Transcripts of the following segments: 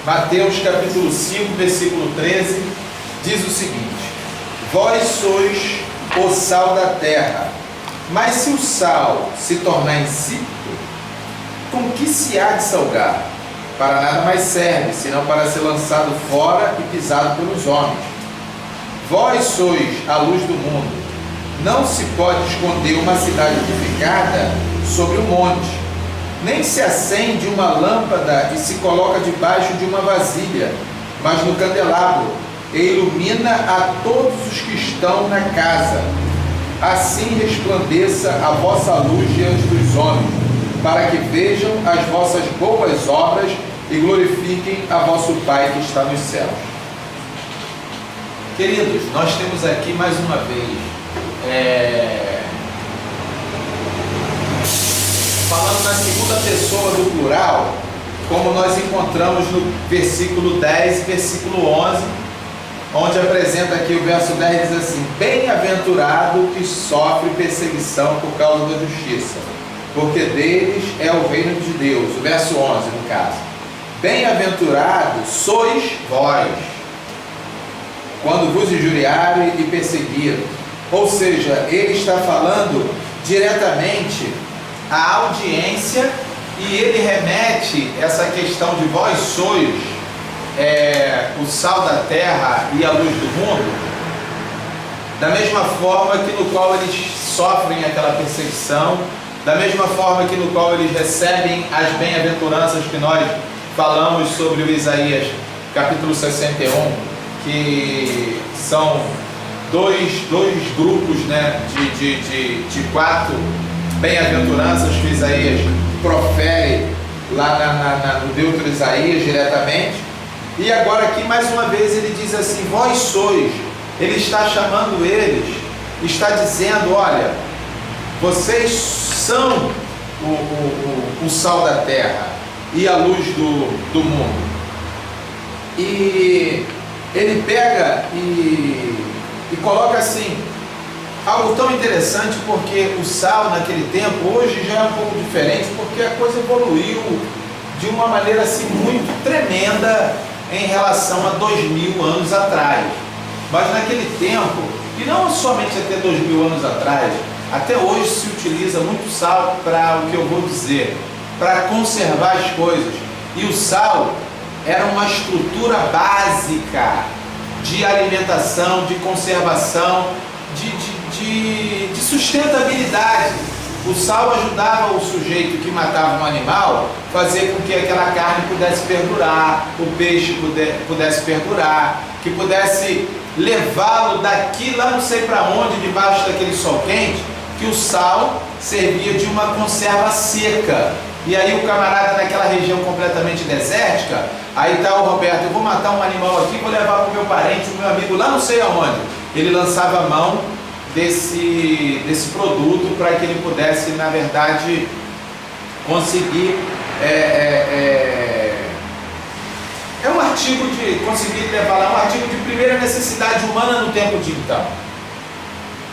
Mateus capítulo 5, versículo 13, diz o seguinte: vós sois o sal da terra, mas se o sal se tornar insípido, com que se há de salgar? Para nada mais serve, senão para ser lançado fora e pisado pelos homens. Vós sois a luz do mundo. Não se pode esconder uma cidade edificada sobre um monte, nem se acende uma lâmpada e se coloca debaixo de uma vasilha, mas no candelabro, e ilumina a todos os que estão na casa. Assim resplandeça a vossa luz diante dos homens, para que vejam as vossas boas obras e glorifiquem a vosso Pai que está nos céus. Queridos, nós temos aqui mais uma vez, falando na segunda pessoa do plural, como nós encontramos no versículo 10 e versículo 11, onde apresenta aqui o verso 10, diz assim: bem-aventurado que sofre perseguição por causa da justiça, porque deles é o reino de Deus. O verso 11, no caso: bem-aventurados sois vós, quando vos injuriarem e perseguirem. Ou seja, ele está falando diretamente à audiência, e ele remete essa questão de vós sois o sal da terra e a luz do mundo, da mesma forma que no qual eles sofrem aquela perseguição, da mesma forma que no qual eles recebem as bem-aventuranças que nós falamos sobre o Isaías capítulo 61, que são dois grupos, né, de 4 bem-aventuranças que o Isaías profere lá no Deutero Isaías diretamente. E agora aqui mais uma vez ele diz assim: vós sois. Ele está chamando eles, está dizendo: olha, vocês são o sal da terra e a luz do mundo. E ele pega e coloca assim, algo tão interessante, porque o sal naquele tempo, hoje já é um pouco diferente, porque a coisa evoluiu de uma maneira assim muito tremenda em relação a 2000 anos atrás. Mas naquele tempo, e não somente até 2000 anos atrás, até hoje se utiliza muito sal para o que eu vou dizer, para conservar as coisas. E o sal era uma estrutura básica de alimentação, de conservação, de sustentabilidade. O sal ajudava o sujeito que matava um animal, fazer com que aquela carne pudesse perdurar, o peixe pudesse perdurar, que pudesse levá-lo daqui lá não sei para onde, debaixo daquele sol quente, que o sal servia de uma conserva seca. E aí o camarada naquela região completamente desértica, aí está o Roberto: eu vou matar um animal aqui, vou levar para o meu parente, o meu amigo lá não sei aonde. Ele lançava a mão desse produto para que ele pudesse, na verdade, conseguir um artigo de conseguir levar lá, um artigo de primeira necessidade humana no tempo de então.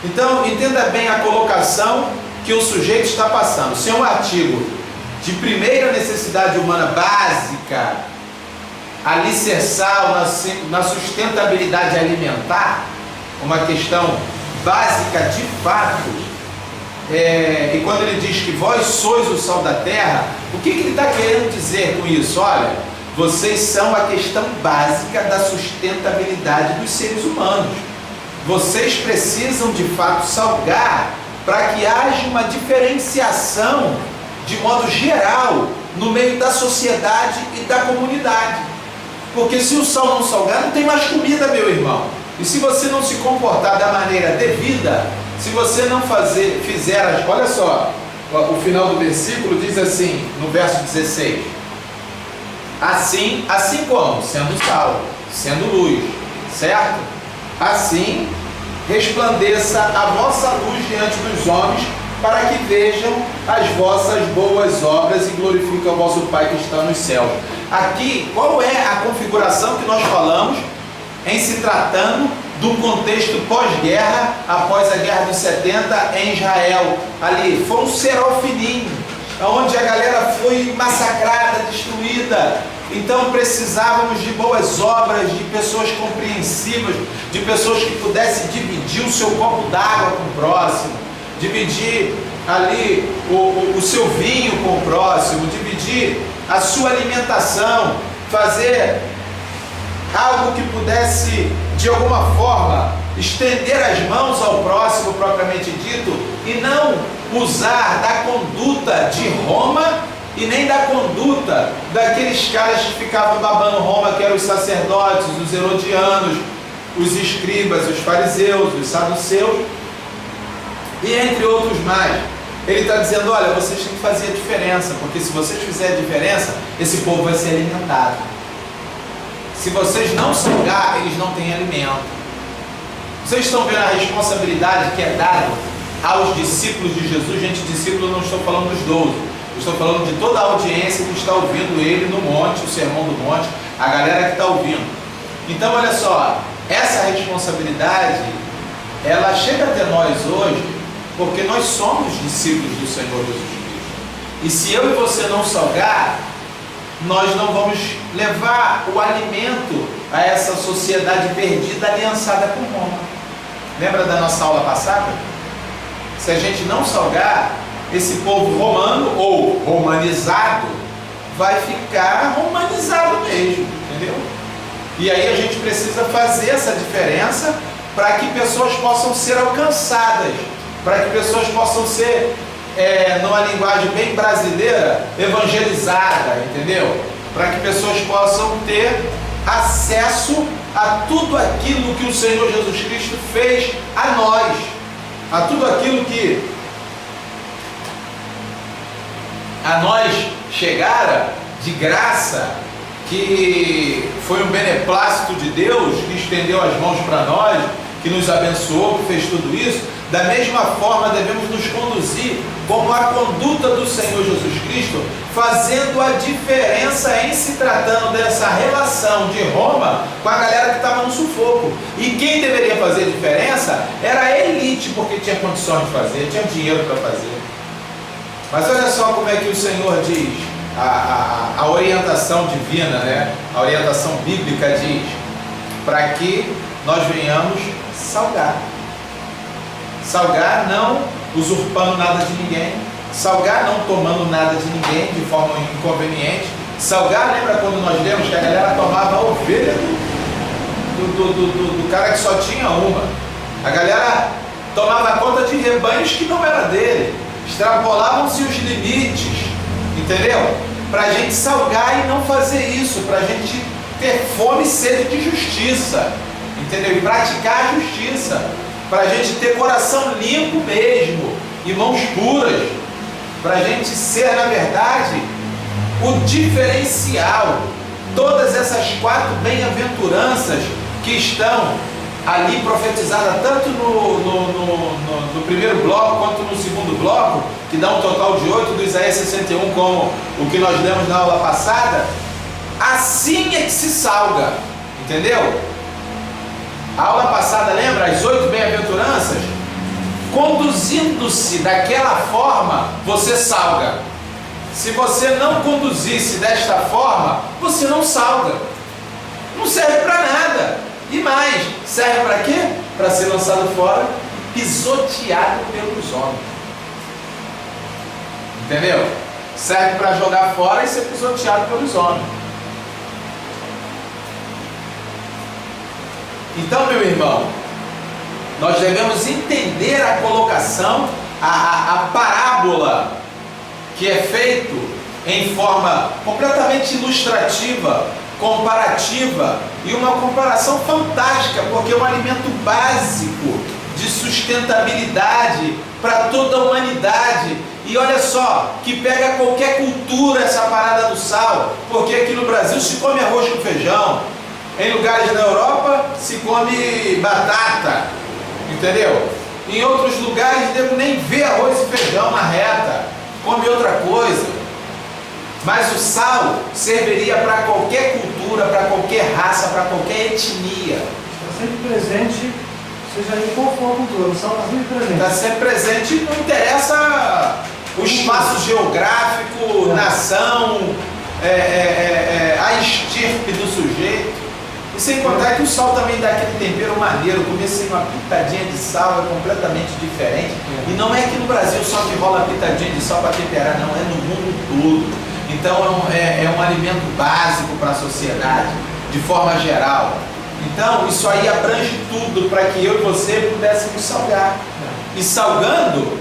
Então entenda bem a colocação que o sujeito está passando. Se é um artigo de primeira necessidade humana básica, alicerçar na sustentabilidade alimentar, uma questão básica de fato, e quando ele diz que vós sois o sal da terra, o que ele está querendo dizer com isso? Olha, vocês são a questão básica da sustentabilidade dos seres humanos. Vocês precisam de fato salgar para que haja uma diferenciação de modo geral no meio da sociedade e da comunidade. Porque se o sal não salgar, não tem mais comida, meu irmão. E se você não se comportar da maneira devida, se você não fizer as... Olha só, o final do versículo diz assim, no verso 16: assim como, sendo sal, sendo luz, certo? Assim resplandeça a vossa luz diante dos homens, para que vejam as vossas boas obras e glorifiquem o vosso Pai que está nos céus. Aqui, qual é a configuração que nós falamos em se tratando do contexto pós-guerra, após a Guerra dos 70 em Israel? Ali foi um cerol fininho, onde a galera foi massacrada, destruída, vida. Então precisávamos de boas obras, de pessoas compreensivas, de pessoas que pudessem dividir o seu copo d'água com o próximo, dividir ali o seu vinho com o próximo, dividir a sua alimentação, fazer algo que pudesse de alguma forma estender as mãos ao próximo propriamente dito, e não usar da conduta de Roma e nem da conduta daqueles caras que ficavam babando Roma, que eram os sacerdotes, os herodianos, os escribas, os fariseus, os saduceus e entre outros mais. Ele está dizendo, olha, vocês têm que fazer a diferença, porque se vocês fizerem a diferença, esse povo vai ser alimentado. Se vocês não salgar, eles não têm alimento. Vocês estão vendo a responsabilidade que é dada aos discípulos de Jesus? Gente, discípulo, não estou falando dos 12, estou falando de toda a audiência que está ouvindo ele no monte, o sermão do monte, a galera que está ouvindo. Então, olha só, essa responsabilidade, ela chega até nós hoje, porque nós somos discípulos do Senhor Jesus Cristo. E se eu e você não salgar, nós não vamos levar o alimento a essa sociedade perdida, aliançada com Roma. Lembra da nossa aula passada? Se a gente não salgar, esse povo romano ou romanizado vai ficar romanizado mesmo, entendeu? E aí a gente precisa fazer essa diferença para que pessoas possam ser alcançadas, para que pessoas possam ser, numa linguagem bem brasileira, evangelizada, entendeu? Para que pessoas possam ter acesso a tudo aquilo que o Senhor Jesus Cristo fez a nós, a tudo aquilo que a nós chegara de graça, que foi um beneplácito de Deus, que estendeu as mãos para nós, que nos abençoou, que fez tudo isso. Da mesma forma devemos nos conduzir como a conduta do Senhor Jesus Cristo, fazendo a diferença em se tratando dessa relação de Roma com a galera que estava no sufoco. E quem deveria fazer a diferença era a elite, porque tinha condições de fazer, tinha dinheiro para fazer. Mas olha só como é que o Senhor diz, a orientação divina, né? A orientação bíblica diz, para que nós venhamos salgar. Salgar não usurpando nada de ninguém, salgar não tomando nada de ninguém de forma inconveniente. Salgar, lembra quando nós lemos que a galera tomava a ovelha do cara que só tinha uma? A galera tomava conta de rebanhos que não era dele, extrapolavam-se os limites, entendeu? Para a gente salgar e não fazer isso, para a gente ter fome e sede de justiça, entendeu? E praticar a justiça, para a gente ter coração limpo mesmo, e mãos puras, para a gente ser, na verdade, o diferencial. Todas essas 4 bem-aventuranças que estão ali profetizadas, tanto no primeiro bloco quanto no segundo bloco, que dá um total de 8 do Isaías 61, como o que nós lemos na aula passada, assim é que se salga, entendeu? A aula passada, lembra? As 8 bem-aventuranças? Conduzindo-se daquela forma, você salga. Se você não conduzisse desta forma, você não salga. Não serve para nada. E mais, serve para quê? Para ser lançado fora, pisoteado pelos homens. Entendeu? Serve para jogar fora e ser pisoteado pelos homens. Então, meu irmão, nós devemos entender a colocação, a parábola que é feito em forma completamente ilustrativa, comparativa, e uma comparação fantástica, porque é um alimento básico de sustentabilidade para toda a humanidade. E olha só, que pega qualquer cultura essa parada do sal, porque aqui no Brasil se come arroz com feijão, em lugares da Europa se come batata, entendeu? Em outros lugares devo nem ver arroz e feijão na reta, come outra coisa. Mas o sal serviria para qualquer cultura, para qualquer raça, para qualquer etnia. Está sempre presente, seja em qual for a cultura, o sal está sempre presente. Está sempre presente, não interessa o espaço geográfico, nação, a estirpe do sujeito. E sem contar que o sal também dá aquele tempero maneiro, comer sem uma pitadinha de sal é completamente diferente. E não é aqui no Brasil só que rola pitadinha de sal para temperar, não, é no mundo todo. Então é um alimento básico para a sociedade, de forma geral. Então isso aí abrange tudo para que eu e você pudéssemos salgar. E salgando,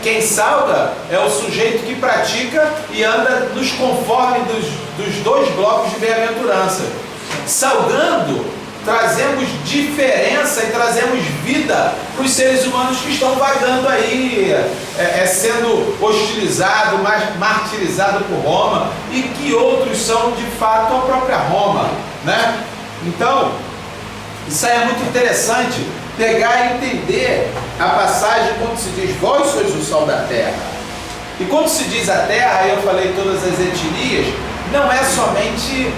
quem salga é o sujeito que pratica e anda nos conforme dos dois blocos de bem-aventurança. Salgando, trazemos diferença e trazemos vida para os seres humanos que estão vagando aí, sendo hostilizados, martirizados por Roma, e que outros são de fato a própria Roma, né? Então, isso aí é muito interessante, pegar e entender a passagem quando se diz: vós sois o sal da terra. E quando se diz a terra, aí eu falei todas as etnias, não é somente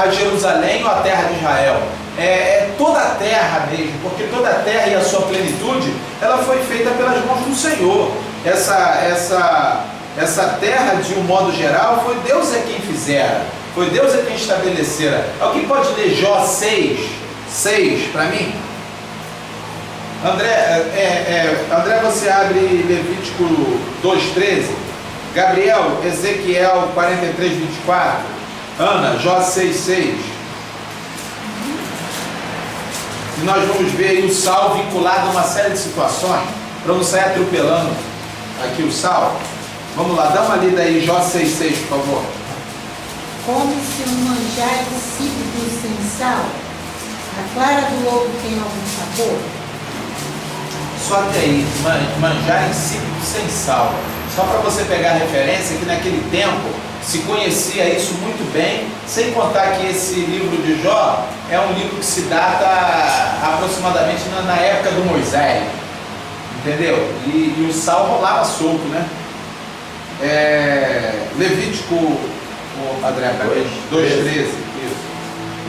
a Jerusalém ou a terra de Israel, é toda a terra mesmo, porque toda a terra e a sua plenitude, ela foi feita pelas mãos do Senhor. Essa terra, de um modo geral, foi Deus quem fizera, foi Deus quem estabelecera. Alguém pode ler Jó 6 para mim? André, você abre Levítico 2:13, Gabriel, Ezequiel 43:24, Ana, Jó 6:6. E nós vamos ver aí o sal vinculado a uma série de situações, para não sair atropelando aqui o sal. Vamos lá, dá uma lida aí, Jó 6:6, por favor. Come-se um manjar insípido sem sal? A clara do ovo tem algum sabor? Só até aí, manjar insípido sem sal. Só para você pegar a referência, que naquele tempo se conhecia isso muito bem, sem contar que esse livro de Jó é um livro que se data aproximadamente na época do Moisés, entendeu? E o sal rolava solto, né? Levítico, André, 2:13. Isso.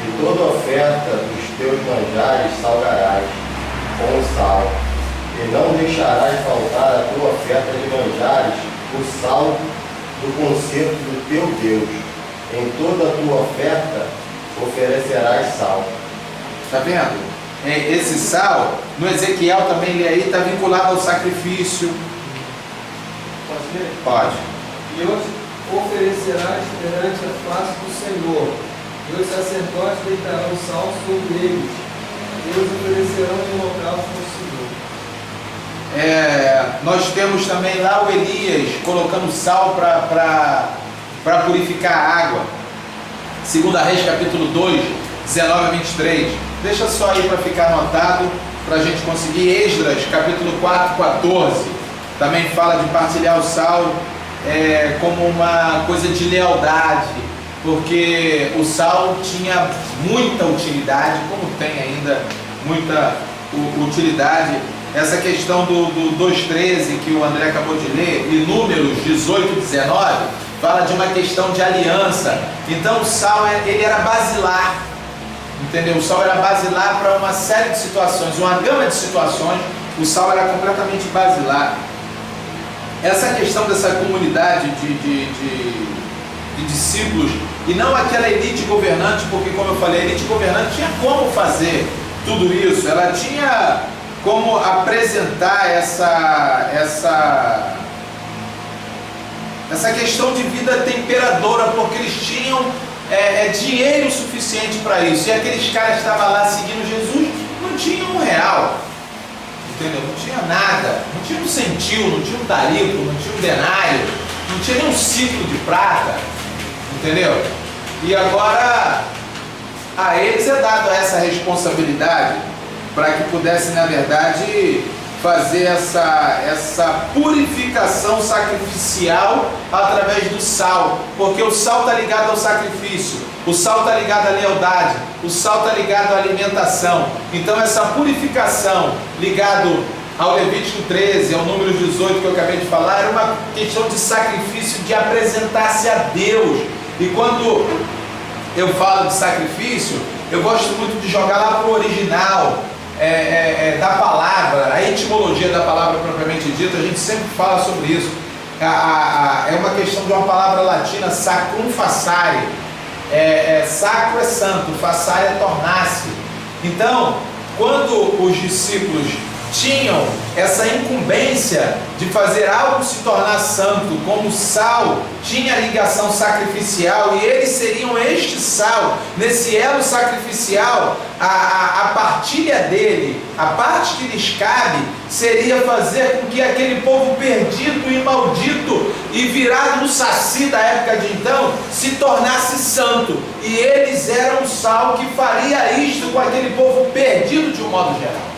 E toda oferta dos teus manjares salgarás com o sal, e não deixarás faltar a tua oferta de manjares, o sal do concerto do teu Deus. Em toda a tua oferta oferecerás sal. Está vendo? Esse sal, no Ezequiel também ele aí está vinculado ao sacrifício. Pode ler? Pode. E oferecerás perante a face do Senhor, e os sacerdotes deitarão sal sobre eles, e eles oferecerão de holocausto ao Senhor. Nós temos também lá o Elias colocando sal para purificar a água. 2 Reis capítulo 2, 19-23. Deixa só aí para ficar anotado, para a gente conseguir. Esdras capítulo 4, 14. Também fala de partilhar o sal como uma coisa de lealdade, porque o sal tinha muita utilidade, como tem ainda muita utilidade. Essa questão do 2:13 que o André acabou de ler, e Números 18:19, fala de uma questão de aliança. Então o sal ele era basilar, entendeu? O sal era basilar para uma série de situações, uma gama de situações. O sal era completamente basilar. Essa questão dessa comunidade de discípulos, e não aquela elite governante, porque, como eu falei, a elite governante tinha como fazer tudo isso, ela tinha como apresentar essa questão de vida temperadora, porque eles tinham dinheiro suficiente para isso, e aqueles caras que estavam lá seguindo Jesus não tinham R$1, entendeu? Não tinha nada, não tinha um centil, não tinha um talito, não tinha um denário, não tinha nem um ciclo de prata, entendeu? E agora a eles é dado essa responsabilidade para que pudessem, na verdade, fazer essa purificação sacrificial através do sal, porque o sal está ligado ao sacrifício, o sal está ligado à lealdade, o sal está ligado à alimentação. Então essa purificação ligado ao Levítico 13, ao número 18 que eu acabei de falar, era uma questão de sacrifício, de apresentar-se a Deus. E quando eu falo de sacrifício, eu gosto muito de jogar lá para o original da palavra, a etimologia da palavra propriamente dita. A gente sempre fala sobre isso. é uma questão de uma palavra latina, sacrum facere. Sacro é santo, facere é tornar-se. Então, quando os discípulos tinham essa incumbência de fazer algo se tornar santo, como o sal tinha ligação sacrificial, e eles seriam este sal, nesse elo sacrificial, a partilha dele, a parte que lhes cabe, seria fazer com que aquele povo perdido e maldito e virado no saci da época de então, se tornasse santo, e eles eram o sal que faria isto com aquele povo perdido de um modo geral.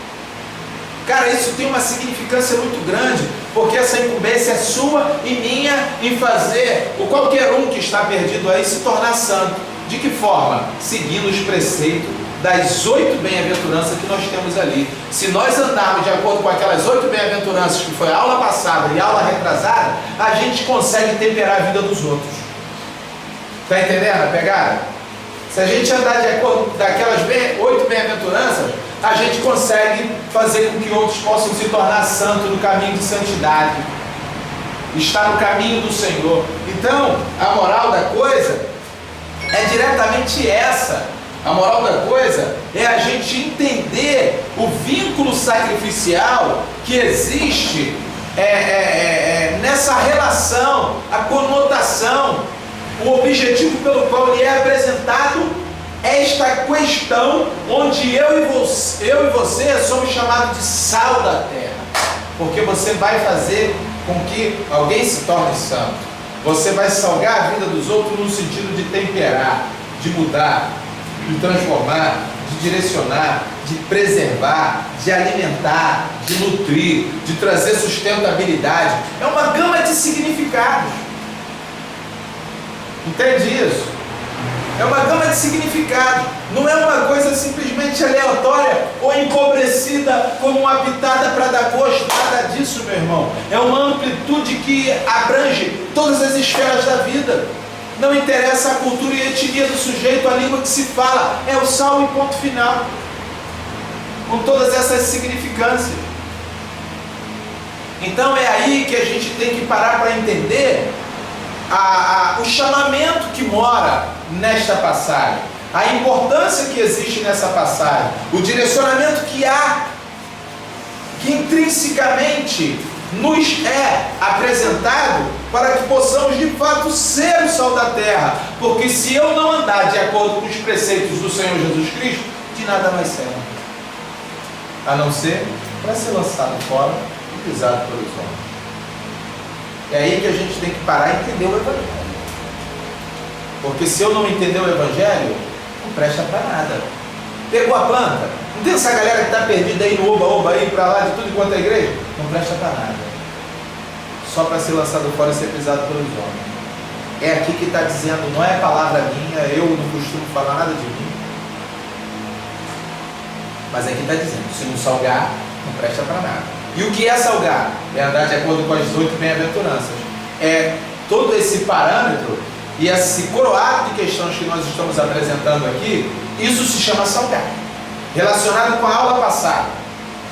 Cara, isso tem uma significância muito grande, porque essa incumbência é sua e minha em fazer o qualquer um que está perdido aí se tornar santo. De que forma? Seguindo os preceitos das 8 bem-aventuranças que nós temos ali. Se nós andarmos de acordo com aquelas 8 bem-aventuranças que foi a aula passada e a aula retrasada, a gente consegue temperar a vida dos outros. Está entendendo a pegada? Se a gente andar de acordo com aquelas 8 bem-aventuranças, a gente consegue fazer com que outros possam se tornar santos no caminho de santidade, estar no caminho do Senhor. Então, a moral da coisa é diretamente essa. A moral da coisa é a gente entender o vínculo sacrificial que existe nessa relação, a conotação, o objetivo pelo qual ele é apresentado. Esta questão onde eu e você somos chamados de sal da terra, porque você vai fazer com que alguém se torne santo, você vai salgar a vida dos outros no sentido de temperar, de mudar, de transformar, de direcionar, de preservar, de alimentar, de nutrir, de trazer sustentabilidade. É uma gama de significados. Entende isso? É uma gama de significado, não é uma coisa simplesmente aleatória ou empobrecida como uma pitada para dar gosto, nada disso, meu irmão. É uma amplitude que abrange todas as esferas da vida. Não interessa a cultura e a etnia do sujeito, a língua que se fala, é o sal e ponto final, com todas essas significâncias. Então é aí que a gente tem que parar para entender o chamamento que mora nesta passagem, a importância que existe nessa passagem, o direcionamento que há, que intrinsecamente nos é apresentado para que possamos de fato ser o sal da terra, porque se eu não andar de acordo com os preceitos do Senhor Jesus Cristo, de nada mais serve, a não ser para ser lançado fora e pisado pelos homens. É aí que a gente tem que parar e entender o Evangelho. Porque se eu não entender o Evangelho, não presta para nada. Pegou a planta? Não tem essa galera que está perdida aí no oba-oba, aí para lá de tudo quanto é igreja? Não presta para nada. Só para ser lançado fora e ser pisado pelos homens. É aqui que está dizendo, não é palavra minha, eu não costumo falar nada de mim. Mas aqui está dizendo, se não salgar, não presta para nada. E o que é salgar? É andar de acordo com as 8 bem-aventuranças. É todo esse parâmetro e esse coroado de questões que nós estamos apresentando aqui, isso se chama salgar. Relacionado com a aula passada,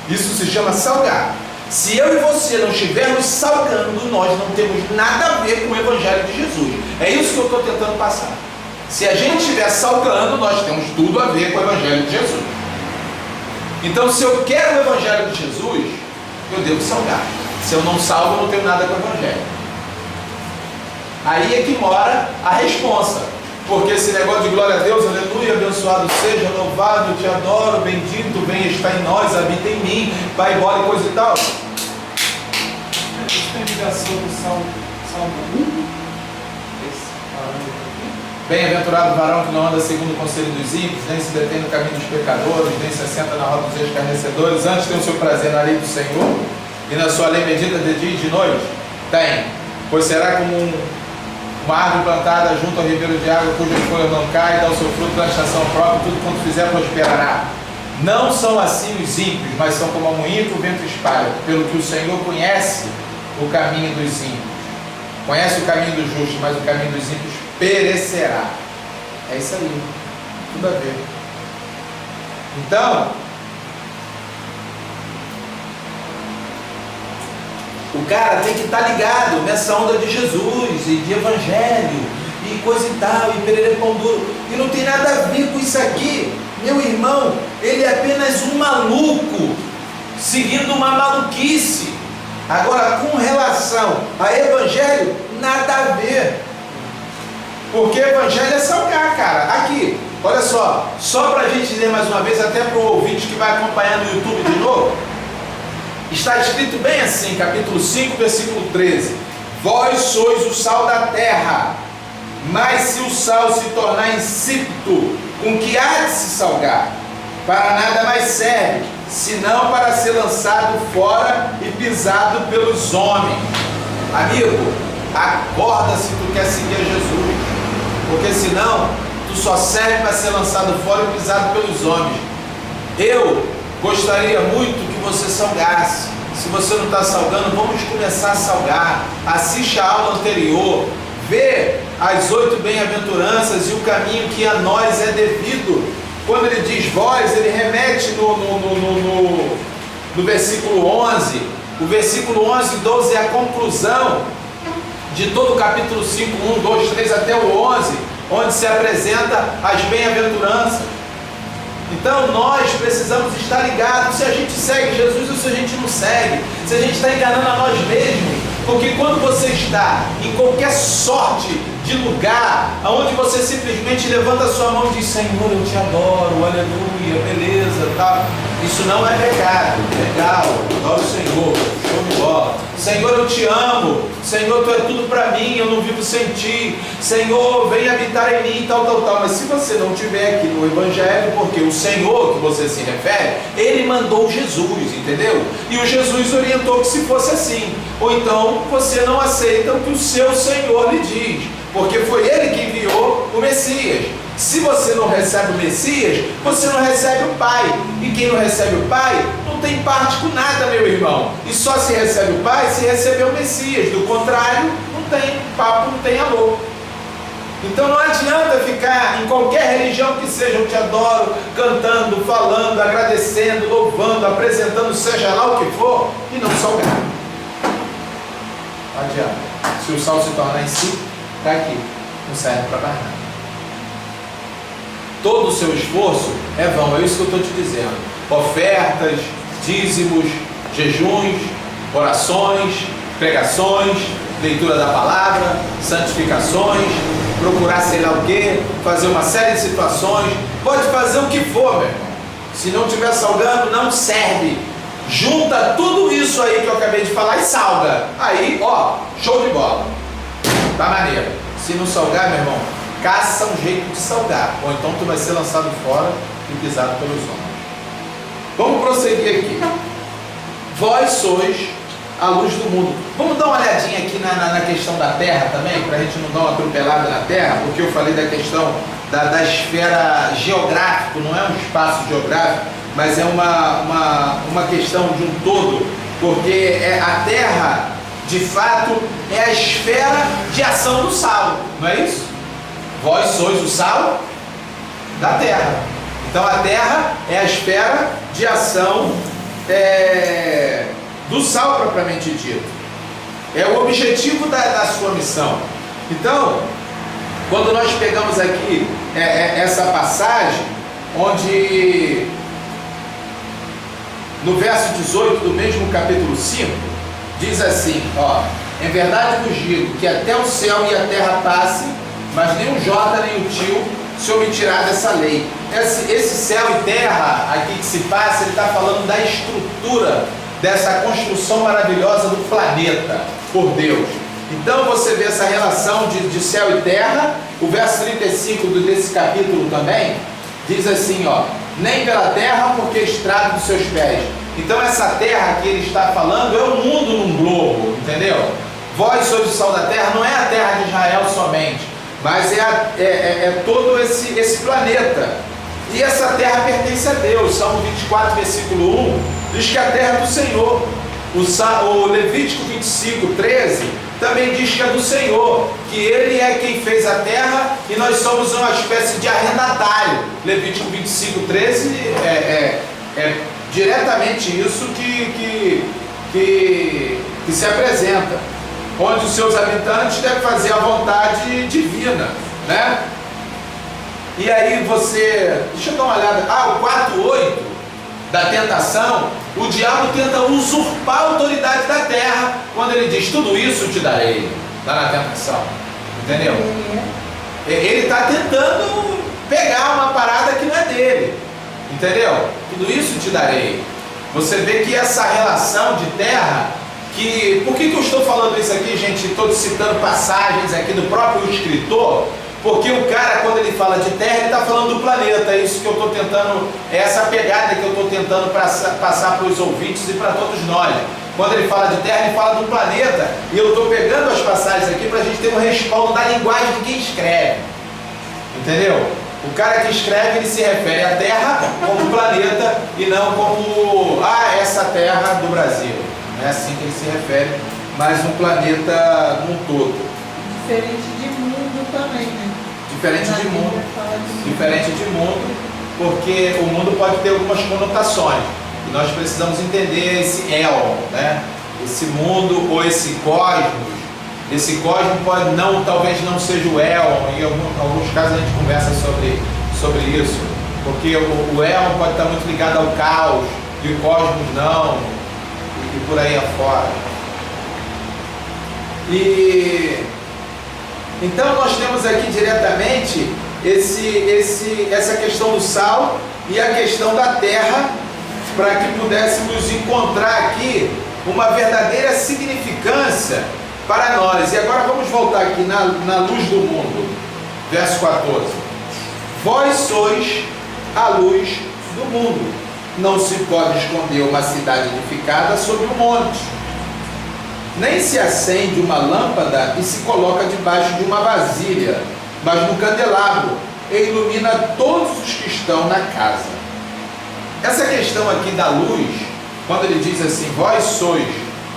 isso se chama salgar. Se eu e você não estivermos salgando, nós não temos nada a ver com o Evangelho de Jesus. É isso que eu estou tentando passar. Se a gente estiver salgando, nós temos tudo a ver com o Evangelho de Jesus. Então, se eu quero o Evangelho de Jesus, eu devo salgar. Se eu não salgo, eu não tenho nada com o Evangelho. Aí é que mora a responsa. Porque esse negócio de glória a Deus, aleluia, abençoado seja, louvado, eu te adoro, bendito, venha estar em nós, habita em mim, vai embora e coisa e tal. Isso tem ligação com Salmo 1? Esse parâmetro aqui? Bem-aventurado o varão que não anda segundo o conselho dos ímpios, nem se detém no caminho dos pecadores, nem se assenta na roda dos escarnecedores, antes tem o seu prazer na lei do Senhor, e na sua lei medita de dia e de noite. Tem, pois será como uma árvore plantada junto ao ribeiro de água, cujas folhas não caem, dá o seu fruto na estação própria, tudo quanto fizer prosperará. Não são assim os ímpios, mas são como a moinha que o vento espalha, pelo que o Senhor conhece o caminho dos ímpios. Conhece o caminho dos justos, mas o caminho dos ímpios perecerá. É isso aí, tudo a ver. Então, O cara tem que estar ligado nessa onda de Jesus e de evangelho e coisa e tal, e perere pão duro. E não tem nada a ver com isso aqui. Meu irmão, ele é apenas um maluco, seguindo uma maluquice. Agora, com relação a evangelho, nada a ver. Porque evangelho é salgar, cara. Aqui, olha só para a gente ler mais uma vez, até para o ouvinte que vai acompanhar no YouTube de novo, está escrito bem assim, capítulo 5, versículo 13: Vós sois o sal da terra, mas se o sal se tornar insípido, com que há de se salgar? Para nada mais serve, senão para ser lançado fora e pisado pelos homens. Amigo, acorda se tu quer seguir a Jesus, porque senão tu só serve para ser lançado fora e pisado pelos homens. Eu gostaria muito que você salgasse. Se você não está salgando, vamos começar a salgar. Assiste a aula anterior, vê as 8 bem-aventuranças e o caminho que a nós é devido. Quando ele diz vós, ele remete no versículo 11. O versículo 11 e 12 é a conclusão de todo o capítulo 5, 1, 2, 3 até o 11, onde se apresenta as bem-aventuranças. Então nós precisamos estar ligados se a gente segue Jesus ou se a gente não segue, se a gente está enganando a nós mesmos. Porque quando você está em qualquer sorte de lugar, onde você simplesmente levanta a sua mão e diz: Senhor, eu te adoro, aleluia, beleza, tá? Isso não é pecado, legal, adoro o Senhor, show de bola. Senhor, eu te amo, Senhor, tu é tudo para mim, eu não vivo sem ti, Senhor, vem habitar em mim, tal. Mas se você não estiver aqui no Evangelho, porque o Senhor que você se refere, ele mandou Jesus, entendeu? E o Jesus orientou que se fosse assim. Ou então você não aceita o que o seu Senhor lhe diz, porque foi ele que enviou o Messias. Se você não recebe o Messias, você não recebe o Pai. E quem não recebe o Pai, não tem parte com nada, meu irmão. E só se recebe o Pai se receber o Messias. Do contrário, não tem papo, não tem amor. Então não adianta ficar em qualquer religião que seja, eu te adoro, cantando, falando, agradecendo, louvando, apresentando, seja lá o que for, e não salgar. Não adianta. Se o sal se tornar em si, está aqui, não serve para mais nada. Todo o seu esforço é vão, é isso que eu estou te dizendo. Ofertas, dízimos, jejuns, orações, pregações, leitura da palavra, santificações, procurar sei lá o que, fazer uma série de situações, pode fazer o que for, meu irmão. Se não estiver salgando, não serve. Junta tudo isso aí que eu acabei de falar e salga. Aí, ó, show de bola. Tá maneiro. Se não salgar, meu irmão, caça um jeito de salgar, ou então tu vai ser lançado fora e pisado pelos homens. Vamos prosseguir aqui. Vós sois a luz do mundo. Vamos dar uma olhadinha aqui na questão da terra também, para a gente não dar uma atropelada na terra, porque eu falei da questão da esfera geográfica, não é um espaço geográfico, mas é uma questão de um todo, porque a terra, de fato, é a esfera de ação do sal, não é isso? Vós sois o sal da terra. Então a terra é a esfera de ação do sal propriamente dito. É o objetivo da sua missão. Então, quando nós pegamos aqui essa passagem, onde no verso 18 do mesmo capítulo 5, diz assim, ó: em verdade vos digo que até o céu e a terra passem, mas nem o jota nem o tio se omitirá dessa lei. Esse céu e terra aqui que se passa, ele está falando da estrutura dessa construção maravilhosa do planeta por Deus. Então você vê essa relação de céu e terra. O verso 35 desse capítulo também diz assim, ó: nem pela terra, porque estrada dos seus pés. Então essa terra que ele está falando é o mundo num globo, entendeu? Vós sois o sal da terra, não é a terra de Israel somente, mas é todo esse planeta. E essa terra pertence a Deus. Salmo 24, versículo 1, diz que a terra é do Senhor. O Levítico 25, 13 também diz que é do Senhor, que Ele é quem fez a terra e nós somos uma espécie de arrendatário. Levítico 25, 13 é diretamente isso que que se apresenta, onde os seus habitantes devem fazer a vontade divina, né? E aí você, deixa eu dar uma olhada, o 4:8 da tentação, o diabo tenta usurpar a autoridade da terra, quando ele diz, tudo isso te darei, lá na tentação, entendeu? Ele está tentando pegar uma parada que não é dele, entendeu? Tudo isso te darei. Você vê que essa relação de terra, por que eu estou falando isso aqui, gente? Estou citando passagens aqui do próprio escritor, porque o cara, quando ele fala de terra, ele está falando do planeta. É isso que eu estou tentando, é essa pegada que eu estou tentando passar para os ouvintes e para todos nós. Quando ele fala de terra, ele fala do planeta, e eu estou pegando as passagens aqui para a gente ter um respaldo da linguagem de quem escreve, entendeu? O cara que escreve, ele se refere à terra como planeta e não como, essa terra do Brasil. Não é assim que ele se refere, mas um planeta num todo. Diferente de mundo também, né? Diferente Na de Bíblia mundo. fala de mundo. Diferente de mundo, porque o mundo pode ter algumas conotações. E nós precisamos entender esse éon, né? Esse mundo ou esse cosmos. Esse cosmos pode talvez não seja o éon. Em alguns casos a gente conversa sobre isso. Porque o éon pode estar muito ligado ao caos e o cosmos não. E por aí afora. Então nós temos aqui diretamente essa questão do sal e a questão da terra, para que pudéssemos encontrar aqui uma verdadeira significância para nós. E agora vamos voltar aqui na luz do mundo, verso 14. Vós sois a luz do mundo. Não se pode esconder uma cidade edificada sobre um monte. Nem se acende uma lâmpada e se coloca debaixo de uma vasilha, mas no candelabro, e ilumina todos os que estão na casa. Essa questão aqui da luz, quando ele diz assim, vós sois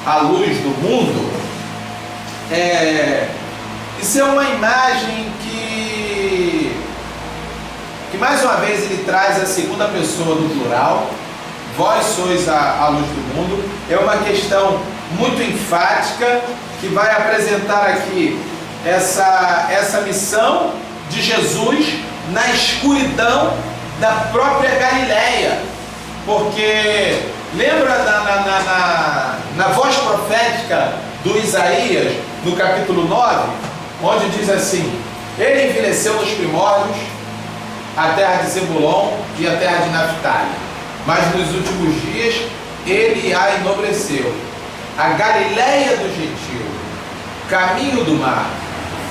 a luz do mundo, isso é uma imagem que mais uma vez ele traz a segunda pessoa do plural. Vós sois a luz do mundo. É uma questão muito enfática que vai apresentar aqui essa missão de Jesus na escuridão da própria Galileia. Porque lembra na voz profética do Isaías, no capítulo 9, onde diz assim, ele envelheceu nos primórdios a terra de Zebulon e a terra de Naftali, mas nos últimos dias ele a enobreceu. A Galileia do Gentil, caminho do mar,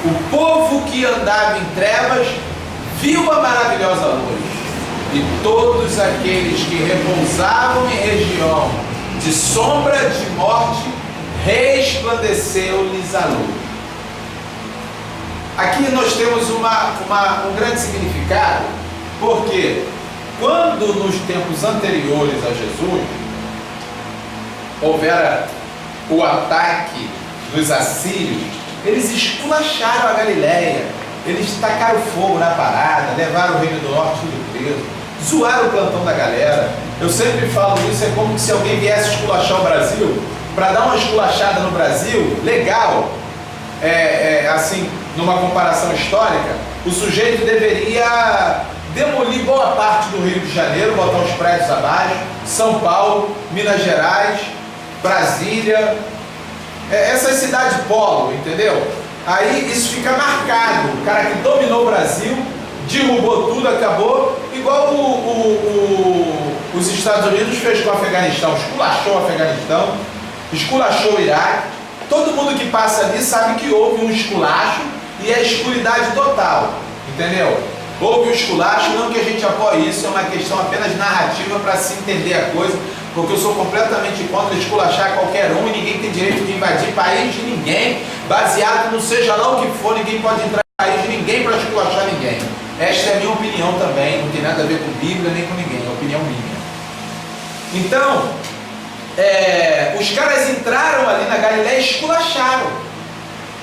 o povo que andava em trevas viu a maravilhosa luz, e todos aqueles que repousavam em região de sombra de morte, resplandeceu-lhes a luz. Aqui nós temos um grande significado, porque quando nos tempos anteriores a Jesus houvera o ataque dos assírios, eles esculacharam a Galileia, eles tacaram fogo na parada, levaram o Reino do Norte tudo preso, zoaram o plantão da galera. Eu sempre falo isso, é como se alguém viesse esculachar o Brasil, para dar uma esculachada no Brasil, legal, assim, numa comparação histórica, o sujeito deveria demolir boa parte do Rio de Janeiro, botar os prédios abaixo, São Paulo, Minas Gerais, Brasília, essas cidades polo, entendeu? Aí isso fica marcado, o cara que dominou o Brasil, derrubou tudo, acabou, igual os Estados Unidos fez com o Afeganistão, esculachou o Afeganistão, esculachou o Iraque. Todo mundo que passa ali sabe que houve um esculacho e é escuridade total, entendeu? Houve um esculacho, não que a gente apoie isso, é uma questão apenas narrativa para se entender a coisa, porque eu sou completamente contra esculachar qualquer um, e ninguém tem direito de invadir país de ninguém, baseado no seja lá o que for, ninguém pode entrar no país de ninguém para esculachar ninguém. Esta é a minha opinião também, não tem nada a ver com Bíblia nem com ninguém, é opinião minha. Então, os caras entraram ali na Galileia e esculacharam.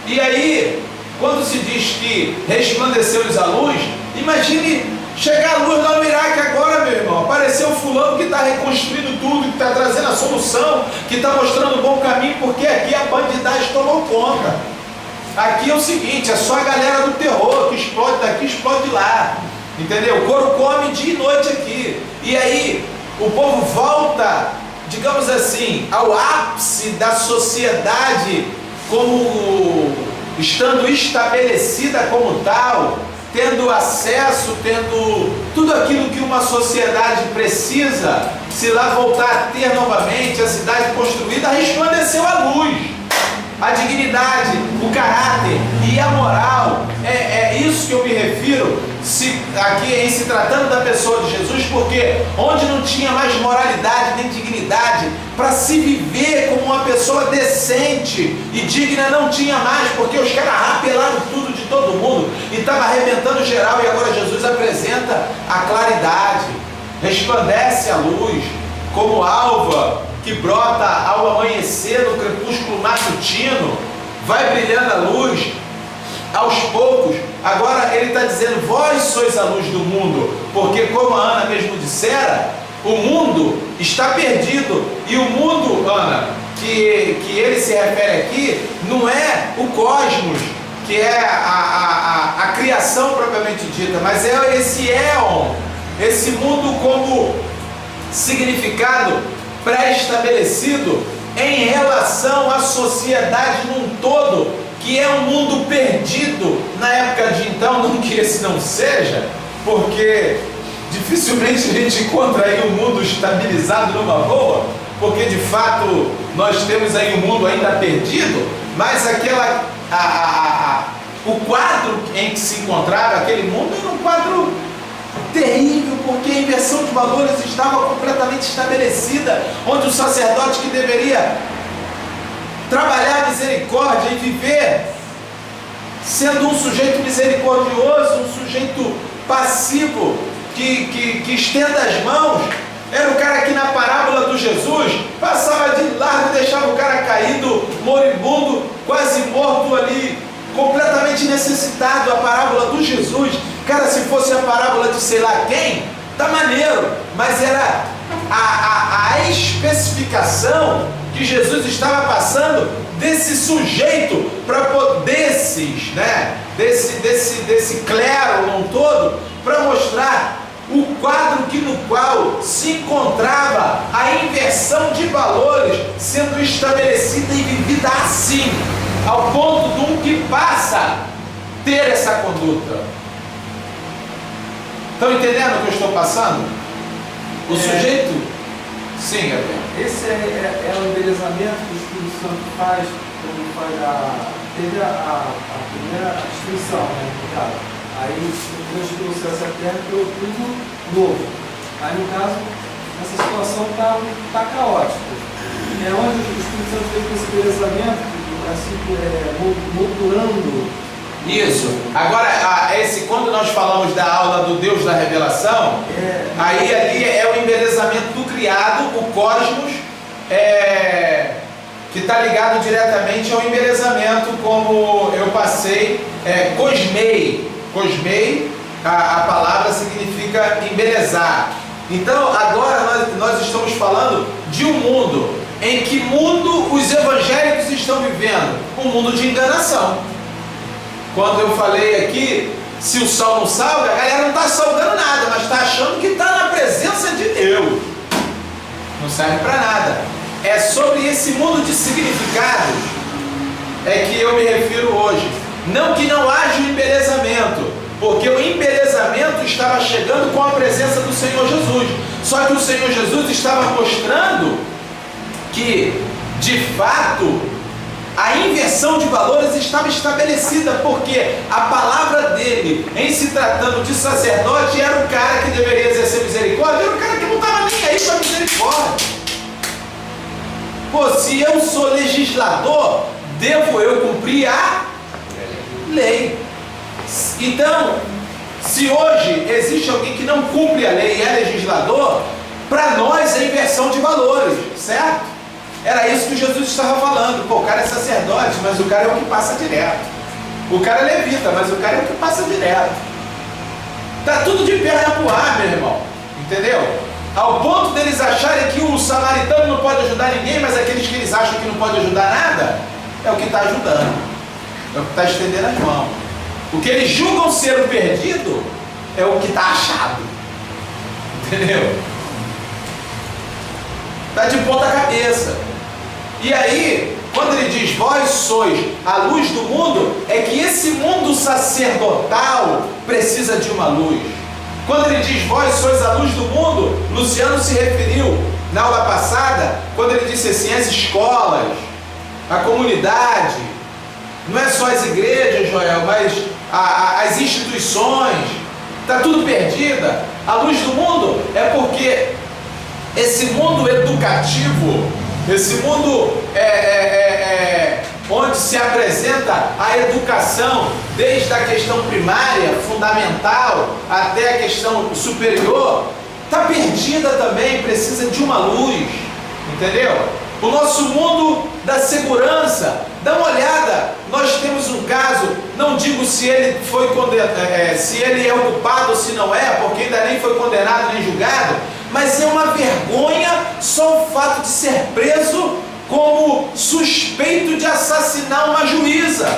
E aí, quando se diz que resplandeceu-lhes a luz, imagine chegar a luz lá no Iraque agora, meu irmão. Apareceu o fulano que está reconstruindo tudo, que está trazendo a solução, que está mostrando o bom caminho, porque aqui a bandidagem tomou conta. Aqui é o seguinte, é só a galera do terror que explode daqui, explode lá. Entendeu? O couro come dia e noite aqui. E aí, o povo volta, digamos assim, ao ápice da sociedade, como estando estabelecida como tal, tendo acesso, tendo tudo aquilo que uma sociedade precisa. Se lá voltar a ter novamente a cidade construída, resplandeceu a luz, a dignidade, o caráter e a moral. É isso que eu me refiro aqui em se tratando da pessoa de Jesus, porque onde não tinha mais moralidade nem dignidade para se viver como uma pessoa decente e digna, não tinha mais, porque os caras rapelaram tudo de todo mundo e estava arrebentando geral. E agora Jesus apresenta a claridade, resplandece a luz como alva que brota ao amanhecer no crepúsculo matutino, vai brilhando a luz aos poucos. Agora ele está dizendo: vós sois a luz do mundo, porque como a Ana mesmo dissera, o mundo está perdido. E o mundo, Ana, que ele se refere aqui, não é o cosmos, que é a criação propriamente dita, mas é esse éon, esse mundo como significado pré-estabelecido em relação à sociedade num todo, que é um mundo perdido na época de então. Não que esse não seja, porque dificilmente a gente encontra aí um mundo estabilizado numa boa, porque de fato nós temos aí um mundo ainda perdido, mas o quadro em que se encontrava aquele mundo era um quadro terrível, porque a inversão de valores estava completamente estabelecida, onde o sacerdote que deveria trabalhar a misericórdia e viver sendo um sujeito misericordioso, um sujeito passivo, que estenda as mãos, era o cara que na parábola do Jesus passava de largo e deixava o cara caído, moribundo, quase morto ali, completamente necessitado. A parábola do Jesus, cara, se fosse a parábola de sei lá quem, tá maneiro, mas era a especificação que Jesus estava passando desse sujeito, desse clero num todo, para mostrar o quadro no qual se encontrava a inversão de valores sendo estabelecida e vivida assim, ao ponto de um que passa a ter essa conduta. Estão entendendo o que eu estou passando? O sujeito... Sim, Gabriel. Esse é o embelezamento que o Espírito Santo faz quando teve a primeira destruição, né, no caso. Aí Deus trouxe essa terra e criou tudo novo. Aí no caso, essa situação está caótica. É onde o Espírito Santo fez esse embelezamento, assim, moldurando. Isso. Agora, quando nós falamos da aula do Deus da revelação, aí ali é o embelezamento do criado, o cosmos, que está ligado diretamente ao embelezamento, como eu passei, cosmei. Cosmei, a palavra significa embelezar. Então, agora nós estamos falando de um mundo. Em que mundo os evangélicos estão vivendo? Um mundo de enganação. Quando eu falei aqui, se o sal não salga, a galera não está salgando nada, mas está achando que está na presença de Deus. Não serve para nada. É sobre esse mundo de significados que eu me refiro hoje. Não que não haja o embelezamento, porque o embelezamento estava chegando com a presença do Senhor Jesus. Só que o Senhor Jesus estava mostrando que, de fato, a inversão de valores estava estabelecida, porque a palavra dele, em se tratando de sacerdote, era o cara que deveria exercer misericórdia, era o cara que não estava nem aí para misericórdia. Pô, se eu sou legislador, devo eu cumprir a lei. Então, se hoje existe alguém que não cumpre a lei e é legislador, para nós é inversão de valores, certo? Era isso que Jesus estava falando. Pô, o cara é sacerdote, mas o cara é o que passa direto. O cara é levita, mas o cara é o que passa direto. Está tudo de perna pro ar, meu irmão. Entendeu? Ao ponto deles acharem que o samaritano não pode ajudar ninguém, mas aqueles que eles acham que não pode ajudar nada, é o que está ajudando. É o que está estendendo as mãos. O que eles julgam ser o perdido é o que está achado. Entendeu? Está de ponta cabeça. E aí, quando ele diz, vós sois a luz do mundo, é que esse mundo sacerdotal precisa de uma luz. Quando ele diz, vós sois a luz do mundo, Luciano se referiu na aula passada, quando ele disse assim, as escolas, a comunidade, não é só as igrejas, Joel, mas as instituições, está tudo perdida. A luz do mundo é porque esse mundo educativo, esse mundo onde se apresenta a educação, desde a questão primária, fundamental, até a questão superior, está perdida também, precisa de uma luz, entendeu? O nosso mundo da segurança, dá uma olhada, nós temos um caso, não digo se ele foi condenado, se ele é o culpado ou se não é, porque ainda nem foi condenado nem julgado, mas é uma vergonha só o fato de ser preso como suspeito de assassinar uma juíza.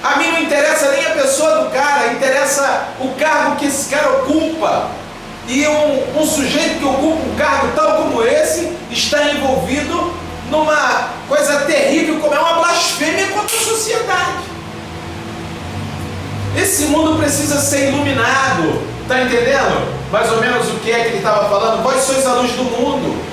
A mim não interessa nem a pessoa do cara, interessa o cargo que esse cara ocupa. E um sujeito que ocupa um cargo tal como esse está envolvido numa coisa terrível como é uma blasfêmia contra a sociedade. Esse mundo precisa ser iluminado, está entendendo? Mais ou menos o que é que ele estava falando? Vós sois a luz do mundo.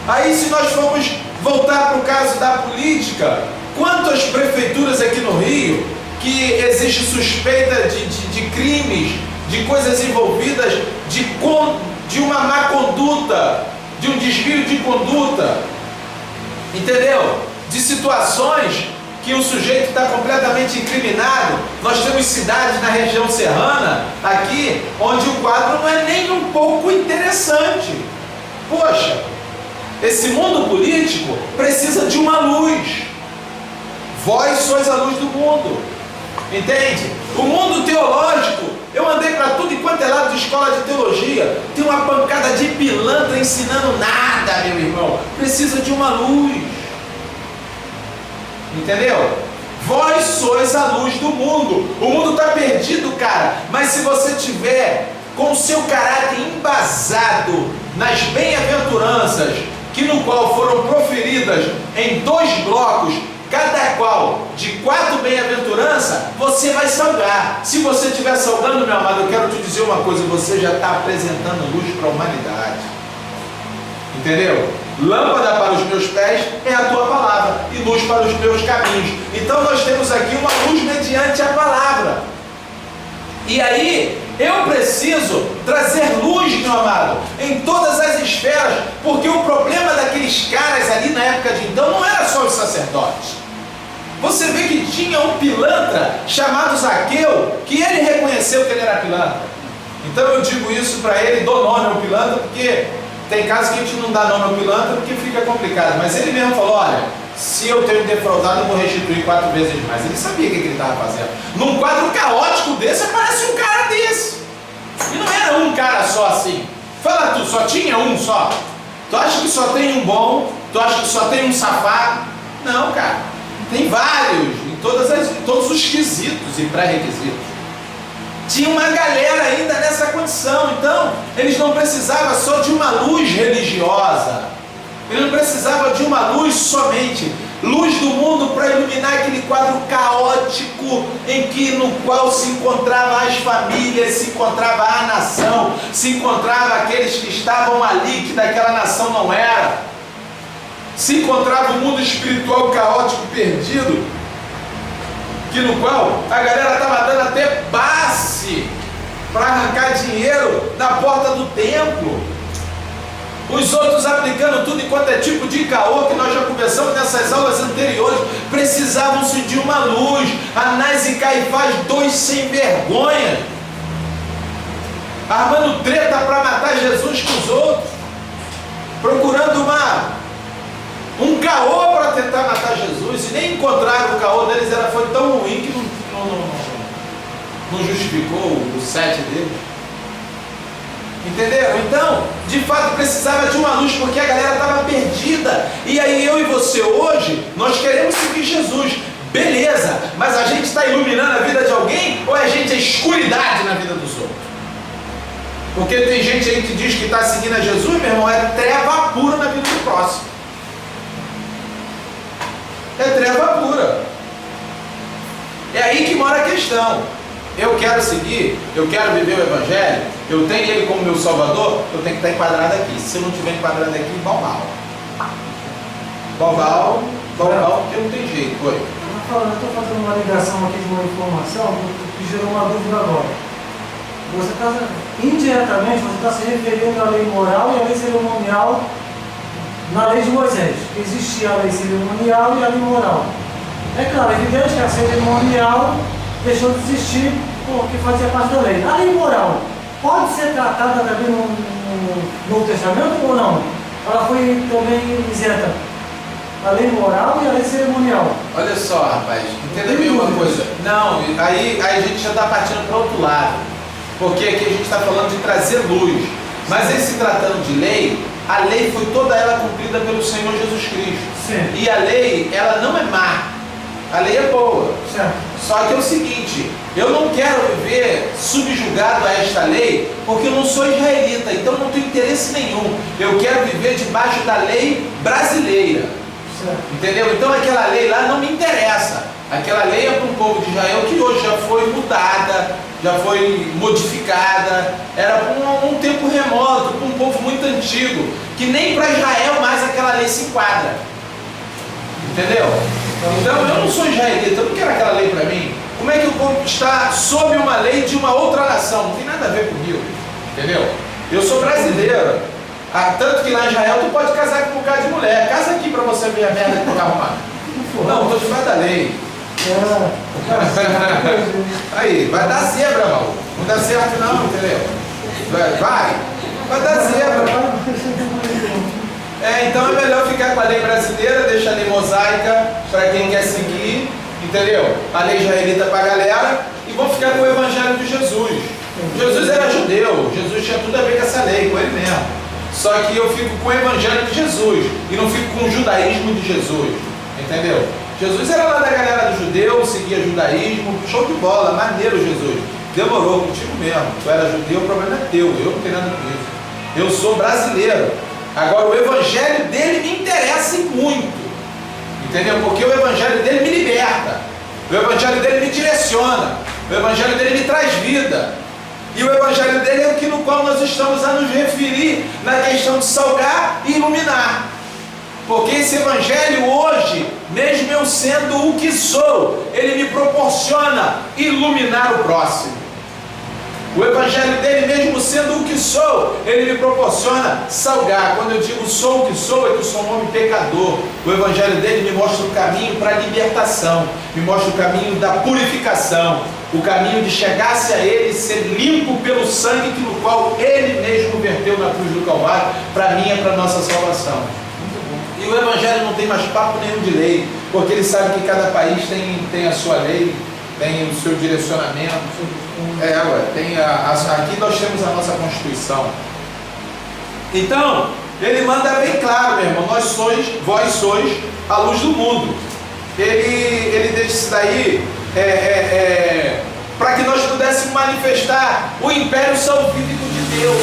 Aí se nós formos voltar para o caso da política, quantas prefeituras aqui no Rio que existe suspeita de crimes, de coisas envolvidas, de uma má conduta, de um desvio de conduta, entendeu? De situações que o sujeito está completamente incriminado. Nós temos cidades na região serrana, aqui, onde o quadro não é nem um pouco interessante. Poxa, esse mundo político precisa de uma luz. Vós sois a luz do mundo. Entende? O mundo teológico, eu andei para tudo enquanto é lado de escola de teologia, tem uma pancada de pilantra ensinando nada, meu irmão. Precisa de uma luz. Entendeu? Vós sois a luz do mundo. O mundo está perdido, cara. Mas se você tiver com o seu caráter embasado nas bem-aventuranças, que no qual foram proferidas em 2 blocos, cada qual de 4 bem-aventuranças, você vai salgar. Se você estiver salgando, meu amado, eu quero te dizer uma coisa, você já está apresentando luz para a humanidade. Entendeu? Lâmpada para os meus pés é a tua palavra e luz para os meus caminhos. Então nós temos aqui uma luz mediante a palavra. E aí, eu preciso trazer luz, meu amado, em todas as esferas, porque o problema daqueles caras ali na época de então não era só os sacerdotes. Você vê que tinha um pilantra chamado Zaqueu, que ele reconheceu que ele era pilantra. Então eu digo isso para ele, dou nome ao pilantra, porque tem casos que a gente não dá nome ao pilantra porque fica complicado. Mas ele mesmo falou, olha, se eu tenho defraudado, eu vou restituir 4 vezes mais. Ele sabia o que ele estava fazendo. Num quadro caótico desse, aparece um cara desse. E não era um cara só assim. Fala tu, só tinha um só? Tu acha que só tem um bom? Tu acha que só tem um safado? Não, cara. Tem vários, em todos os quesitos e pré-requisitos. Tinha uma galera ainda nessa condição. Então, eles não precisavam só de uma luz religiosa. Ele não precisava de uma luz somente, luz do mundo para iluminar aquele quadro caótico no qual se encontravam as famílias, se encontrava a nação, se encontrava aqueles que estavam ali, que daquela nação não era. Se encontrava o mundo espiritual caótico perdido, que no qual a galera estava dando até passe para arrancar dinheiro da porta do templo. Os outros aplicando tudo enquanto é tipo de caô, que nós já conversamos nessas aulas anteriores. Precisavam-se de uma luz. Anás e Caifás, 2 sem vergonha, armando treta para matar Jesus com os outros, procurando um caô para tentar matar Jesus, e nem encontraram o caô deles, foi tão ruim que não justificou o 7 deles? Entenderam? Então, de fato, precisava de uma luz, porque a galera estava perdida. E aí eu e você hoje, nós queremos seguir Jesus. Beleza, mas a gente está iluminando a vida de alguém ou a gente é escuridade na vida dos outros? Porque tem gente aí que diz que está seguindo a Jesus, meu irmão, é treva pura na vida do próximo. É treva pura. É aí que mora a questão. Eu quero seguir, eu quero viver o Evangelho, eu tenho Ele como meu Salvador, eu tenho que estar enquadrado aqui. Se eu não estiver enquadrado aqui, balbal, porque não tem jeito. Oi. Eu estou fazendo uma ligação aqui de uma informação que gerou uma dúvida agora. Você está, indiretamente, você está se referindo à lei moral e à lei cerimonial na lei de Moisés. Existia a lei cerimonial e a lei moral. É claro, é evidente que a cerimonial deixou de existir porque fazia parte da lei. A lei moral pode ser tratada também no Novo Testamento ou não? Ela foi também isenta. A lei moral e a lei cerimonial. Olha só, rapaz, entenda bem uma coisa. Não, aí a gente já está partindo para o outro lado. Porque aqui a gente está falando de trazer luz. Mas em se tratando de lei, a lei foi toda ela cumprida pelo Senhor Jesus Cristo. Sim. E a lei, ela não é má. A lei é boa. Certo. Só que é o seguinte, eu não quero viver subjugado a esta lei, porque eu não sou israelita, então não tenho interesse nenhum. Eu quero viver debaixo da lei brasileira. Certo. Entendeu? Então aquela lei lá não me interessa. Aquela lei é para o povo de Israel que hoje já foi mudada, já foi modificada. Era para um tempo remoto, para um povo muito antigo, que nem para Israel mais aquela lei se enquadra. Entendeu? Então eu não sou israelita, eu não quero aquela lei para mim. Como é que eu vou estar sob uma lei de uma outra nação? Não tem nada a ver comigo. Entendeu? Eu sou brasileiro. Tanto que lá em Israel tu pode casar com um bocado de mulher. Casa aqui para você ver a merda que tu vai arrumar. Não, estou debaixo da lei. Aí, vai dar zebra, maluco. Não dá certo não, entendeu? Vai dar zebra. Então é melhor ficar com a lei brasileira, deixa a lei mosaica para quem quer seguir, entendeu? A lei israelita para a galera, e vão ficar com o Evangelho de Jesus. Jesus era judeu, Jesus tinha tudo a ver com essa lei, com ele mesmo. Só que eu fico com o Evangelho de Jesus e não fico com o judaísmo de Jesus, entendeu? Jesus era lá da galera do judeu, seguia judaísmo, show de bola, maneiro Jesus. Demorou contigo mesmo, tu era judeu, o problema é teu, eu não tenho nada com isso. Eu sou brasileiro. Agora o Evangelho dele me interessa muito, entendeu? Porque o Evangelho dele me liberta, o Evangelho dele me direciona, o Evangelho dele me traz vida. E o Evangelho dele é o que no qual nós estamos a nos referir na questão de salgar e iluminar. Porque esse Evangelho hoje, mesmo eu sendo o que sou, ele me proporciona iluminar o próximo. O Evangelho dele, mesmo sendo o que sou, ele me proporciona salgar. Quando eu digo sou o que sou, é que eu sou um homem pecador. O Evangelho dele me mostra o caminho para a libertação, me mostra o caminho da purificação, o caminho de chegar-se a ele e ser limpo pelo sangue que no qual ele mesmo verteu na cruz do Calvário, para minha e para a nossa salvação. E o Evangelho não tem mais papo nenhum de lei, porque ele sabe que cada país tem a sua lei, tem o seu direcionamento. Aqui nós temos a nossa Constituição. Então, ele manda bem claro, meu irmão, vós sois a luz do mundo. Ele deixa isso daí para que nós pudéssemos manifestar o império salvífico de Deus,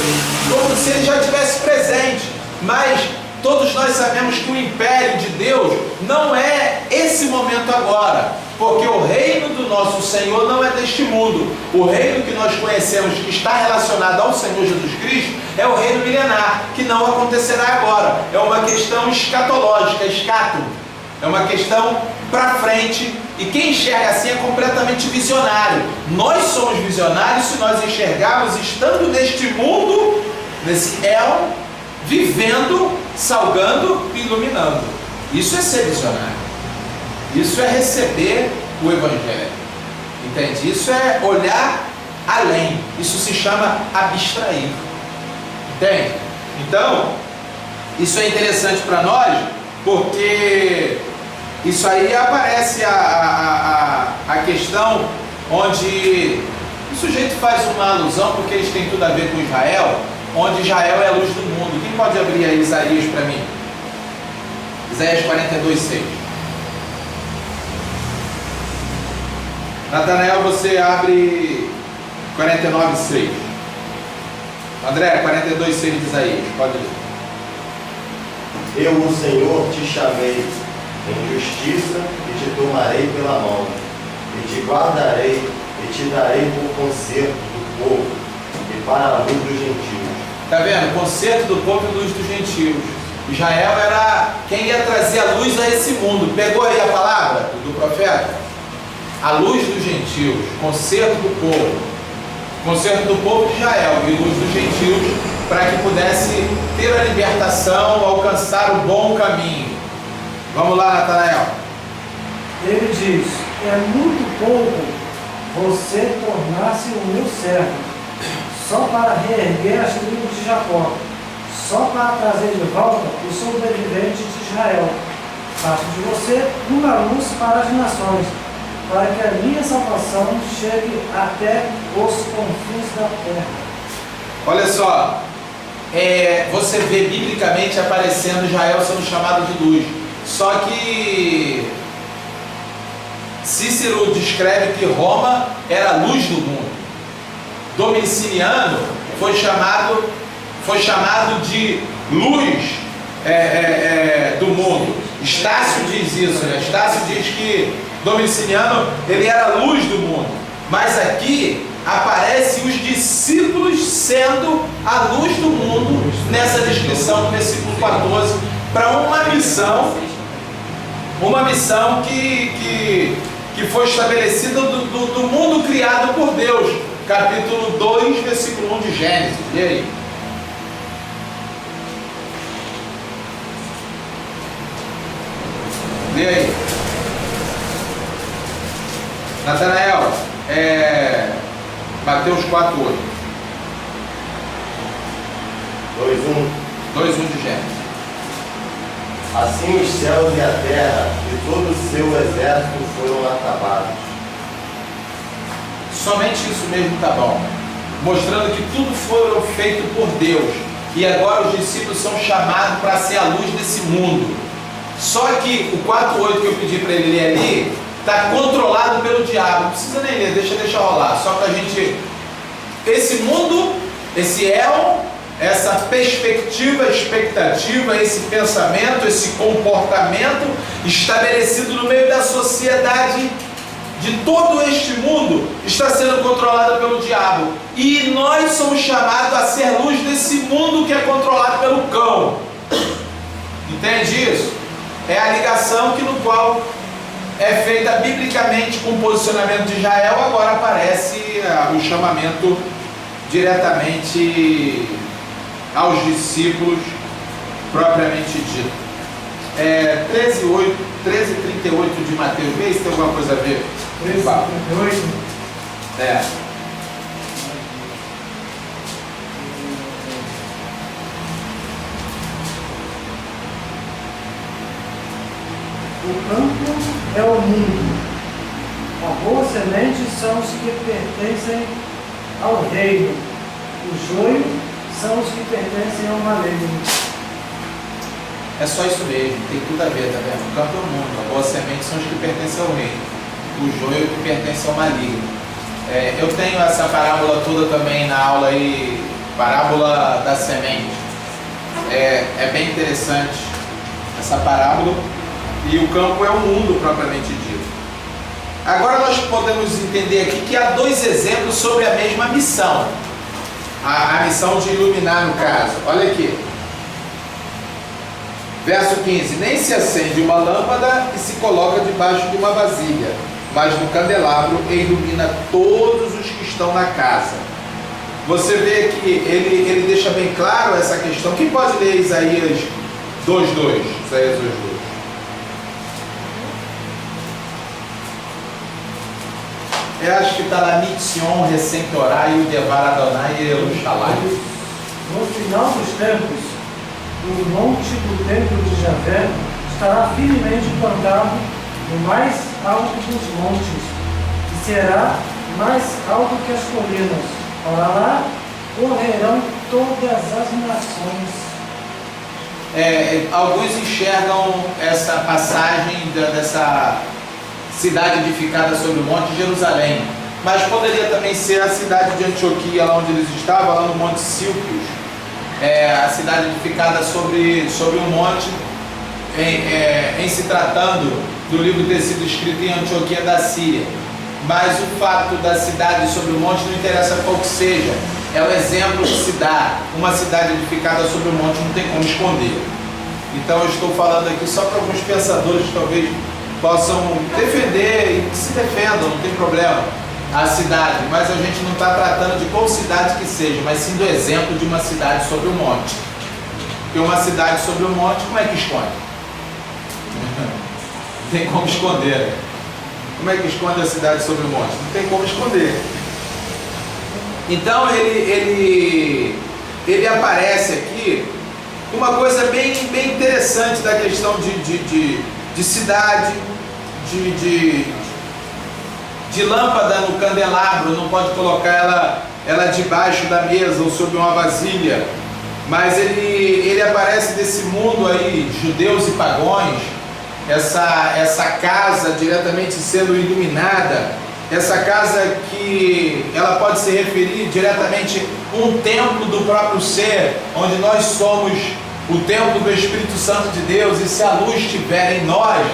como se ele já estivesse presente. Mas todos nós sabemos que o império de Deus não é esse momento agora, porque o reino do nosso Senhor não é deste mundo. O reino que nós conhecemos, que está relacionado ao Senhor Jesus Cristo, é o reino milenar, que não acontecerá agora. É uma questão escatológica, escato. É uma questão para frente, e quem enxerga assim é completamente visionário. Nós somos visionários se nós enxergarmos estando neste mundo, nesse éon, vivendo, salgando e iluminando. Isso é ser visionário. Isso é receber o Evangelho. Entende? Isso é olhar além. Isso se chama abstrair. Entende? Então, isso é interessante para nós, porque isso aí aparece a questão onde sujeito faz uma alusão, porque eles têm tudo a ver com Israel, onde Israel é a luz do mundo. Quem pode abrir aí Isaías para mim? Isaías 42:6. Natanael, você abre 49:6. André, 42:6 de Isaías, pode ler. Eu, o Senhor, te chamei em justiça e te tomarei pela mão, e te guardarei e te darei por conserto do povo e para a luz dos gentios. Está vendo? Conserto do povo e luz dos gentios. Israel era quem ia trazer a luz a esse mundo. Pegou aí a palavra do profeta? A luz dos gentios, conserto do povo. Conserto do povo de Israel e luz dos gentios, para que pudesse ter a libertação, alcançar o bom caminho. Vamos lá, Natanael. Ele diz: é muito pouco você tornar-se o meu servo, só para reerguer as tribos de Jacó, só para trazer de volta os sobreviventes de Israel. Faço de você uma luz para as nações, para que a minha salvação chegue até os confins da terra. Olha só, você vê biblicamente aparecendo Israel sendo chamado de luz. Só que Cícero descreve que Roma era a luz do mundo. Domiciano foi chamado de luz do mundo. Estácio diz isso, né? Estácio diz que Domiciano ele era a luz do mundo. Mas aqui aparecem os discípulos sendo a luz do mundo nessa descrição do versículo 14 para uma missão que foi estabelecida do mundo criado por Deus. Capítulo 2, versículo 1 de Gênesis. E aí? E aí? Natanael, Mateus 4:8. 2:1 de Gênesis. Assim os céus e a terra e todo o seu exército foram acabados. Somente isso mesmo tá bom. Mostrando que tudo foi feito por Deus. E agora os discípulos são chamados para ser a luz desse mundo. Só que o 4:8 que eu pedi para ele ler ali está controlado pelo diabo. Não precisa nem ler, deixa rolar. Só para a gente... Esse mundo, esse éon, essa perspectiva, expectativa, esse pensamento, esse comportamento estabelecido no meio da sociedade de todo este mundo está sendo controlado pelo diabo. E nós somos chamados a ser luz desse mundo que é controlado pelo cão. Entende isso? É a ligação no qual é feita biblicamente com o posicionamento de Israel. Agora aparece o chamamento diretamente aos discípulos propriamente dito. 13:38 de Mateus, vê se tem alguma coisa a ver. 13:38. O campo é o mundo. A boa semente são os que pertencem ao reino. O joio são os que pertencem ao maligno. É só isso mesmo, tem tudo a ver, tá vendo? O campo é o mundo, a boa semente são os que pertencem ao reino. O joio que pertence ao maligno. Eu tenho essa parábola toda também na aula aí, parábola da semente. É bem interessante essa parábola. E o campo é o mundo propriamente dito. Agora nós podemos entender aqui que há dois exemplos sobre a mesma missão. A missão de iluminar, no caso. Olha aqui. Verso 15. Nem se acende uma lâmpada e se coloca debaixo de uma vasilha, mas no candelabro e ilumina todos os que estão na casa. Você vê que ele deixa bem claro essa questão. Quem pode ler Isaías 2:2? Isaías 2:2. Eu acho que está lá Mitzion, Recém-Torá e o Devar Adonai e Yerushalai. No final dos tempos, o monte do templo de Javé estará firmemente plantado no mais alto dos montes, e será mas algo que as colinas, para lá, correrão todas as nações. Alguns enxergam essa passagem dessa cidade edificada sobre o Monte Jerusalém, mas poderia também ser a cidade de Antioquia, lá onde eles estavam, lá no Monte Silpios, a cidade edificada sobre um monte, em se tratando do livro ter sido escrito em Antioquia da Síria. Mas o fato da cidade sobre o monte não interessa qual que seja, é o exemplo que se dá. Uma cidade edificada sobre o monte não tem como esconder. Então eu estou falando aqui só para alguns pensadores que talvez possam defender e que se defendam, não tem problema, a cidade, mas a gente não está tratando de qual cidade que seja, mas sim do exemplo de uma cidade sobre o monte. Porque uma cidade sobre o monte, como é que esconde? Não tem como esconder. Como é que esconde a cidade sobre o monte? Não tem como esconder. Então ele aparece aqui uma coisa bem interessante da questão de cidade, de lâmpada no candelabro, não pode colocar ela debaixo da mesa ou sobre uma vasilha, mas ele aparece desse mundo aí, judeus e pagãos, essa casa diretamente sendo iluminada, essa casa que ela pode se referir diretamente a um templo do próprio ser, onde nós somos o templo do Espírito Santo de Deus, e se a luz estiver em nós,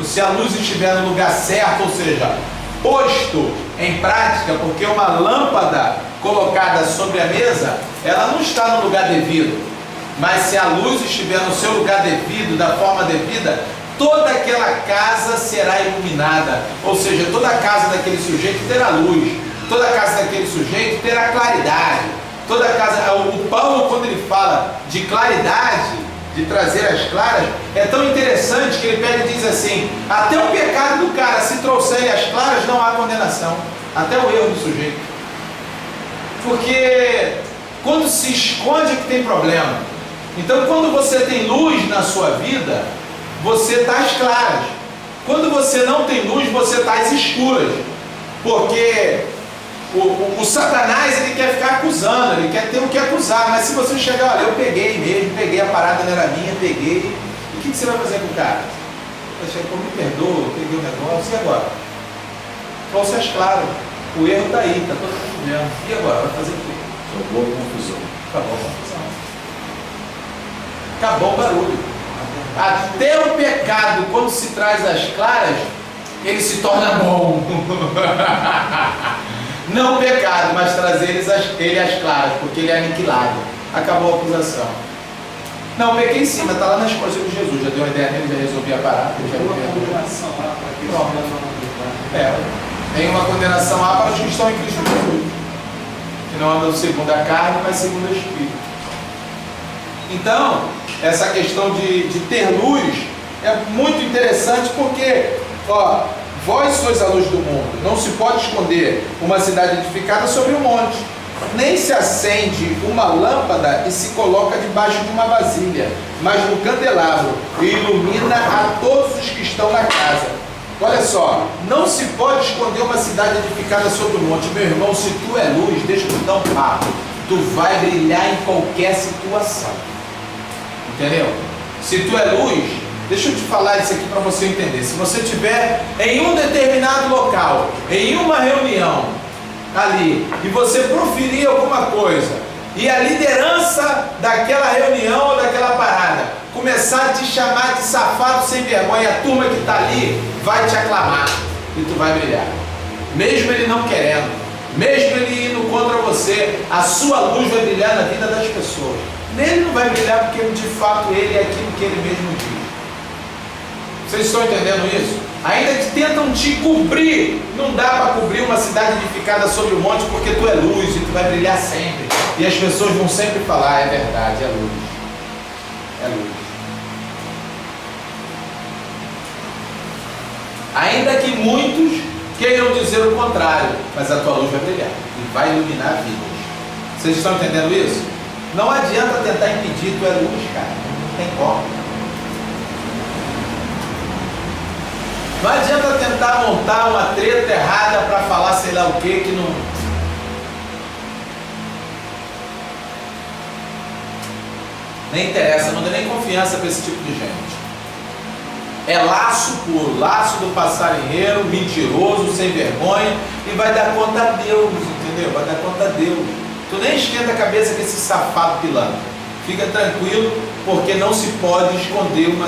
se a luz estiver no lugar certo, ou seja, posto em prática, porque uma lâmpada colocada sobre a mesa, ela não está no lugar devido, mas se a luz estiver no seu lugar devido, da forma devida, toda aquela casa será iluminada, ou seja, toda a casa daquele sujeito terá luz, toda a casa daquele sujeito terá claridade, toda a casa, o Paulo, quando ele fala de claridade, de trazer as claras, é tão interessante que ele pega e diz assim: até o pecado do cara, se trouxer as claras, não há condenação, até o erro do sujeito, porque quando se esconde é que tem problema. Então, quando você tem luz na sua vida, você está às claras. Quando você não tem luz, você está às escuras. Porque o Satanás, ele quer ficar acusando, ele quer ter o que acusar. Mas se você chegar, olha, eu peguei mesmo, peguei a parada, não era minha, peguei. E o que você vai fazer com o cara? Vai chegar, me perdoa, eu peguei o negócio, e agora? Trouxe às claras. O erro está aí, está todo mundo vendo. E agora? Vai fazer o quê? Acabou a confusão. Acabou a confusão. Acabou o barulho. Até o pecado, quando se traz às claras, ele se torna bom. Não o pecado, mas trazer ele às claras, porque ele é aniquilado. Acabou a acusação. Não, pequei em cima, está lá nas coisas de Jesus. Já deu uma ideia dele, já resolvi a parada. Já Uma condenação lá para que tem uma condenação lá para os que estão em Cristo Jesus, que não andam segundo a carne, mas segundo o Espírito. Então, essa questão de ter luz é muito interessante, porque, vós sois a luz do mundo, não se pode esconder uma cidade edificada sobre um monte, nem se acende uma lâmpada e se coloca debaixo de uma vasilha, mas no candelabro, e ilumina a todos os que estão na casa. Olha só, não se pode esconder uma cidade edificada sobre um monte. Meu irmão, se tu é luz, deixa eu te dar um papo, tu vai brilhar em qualquer situação. Entendeu? Se tu é luz, deixa eu te falar isso aqui para você entender. Se você estiver em um determinado local, em uma reunião ali, e você proferir alguma coisa, e a liderança daquela reunião ou daquela parada começar a te chamar de safado sem vergonha, a turma que está ali vai te aclamar e tu vai brilhar, mesmo ele não querendo, mesmo ele indo contra você, a sua luz vai brilhar na vida das pessoas. Nele não vai brilhar porque de fato ele é aquilo que ele mesmo diz. Vocês estão entendendo isso? Ainda que tentam te cobrir, não dá para cobrir uma cidade edificada sobre o monte, porque tu é luz e tu vai brilhar sempre, e as pessoas vão sempre falar: é verdade, é luz, é luz. Ainda que muitos queiram dizer o contrário, mas a tua luz vai brilhar e vai iluminar vidas. Vocês estão entendendo isso? Não adianta tentar impedir, tu é luz, cara. Não tem como. Não adianta tentar montar uma treta errada para falar sei lá o que não... Nem interessa, não dá nem confiança para esse tipo de gente. É laço puro, laço do passarinheiro, mentiroso, sem vergonha, e vai dar conta a Deus, entendeu? Vai dar conta a Deus. Tu nem esquenta a cabeça com esse safado pilantra. Fica tranquilo, porque não se pode esconder uma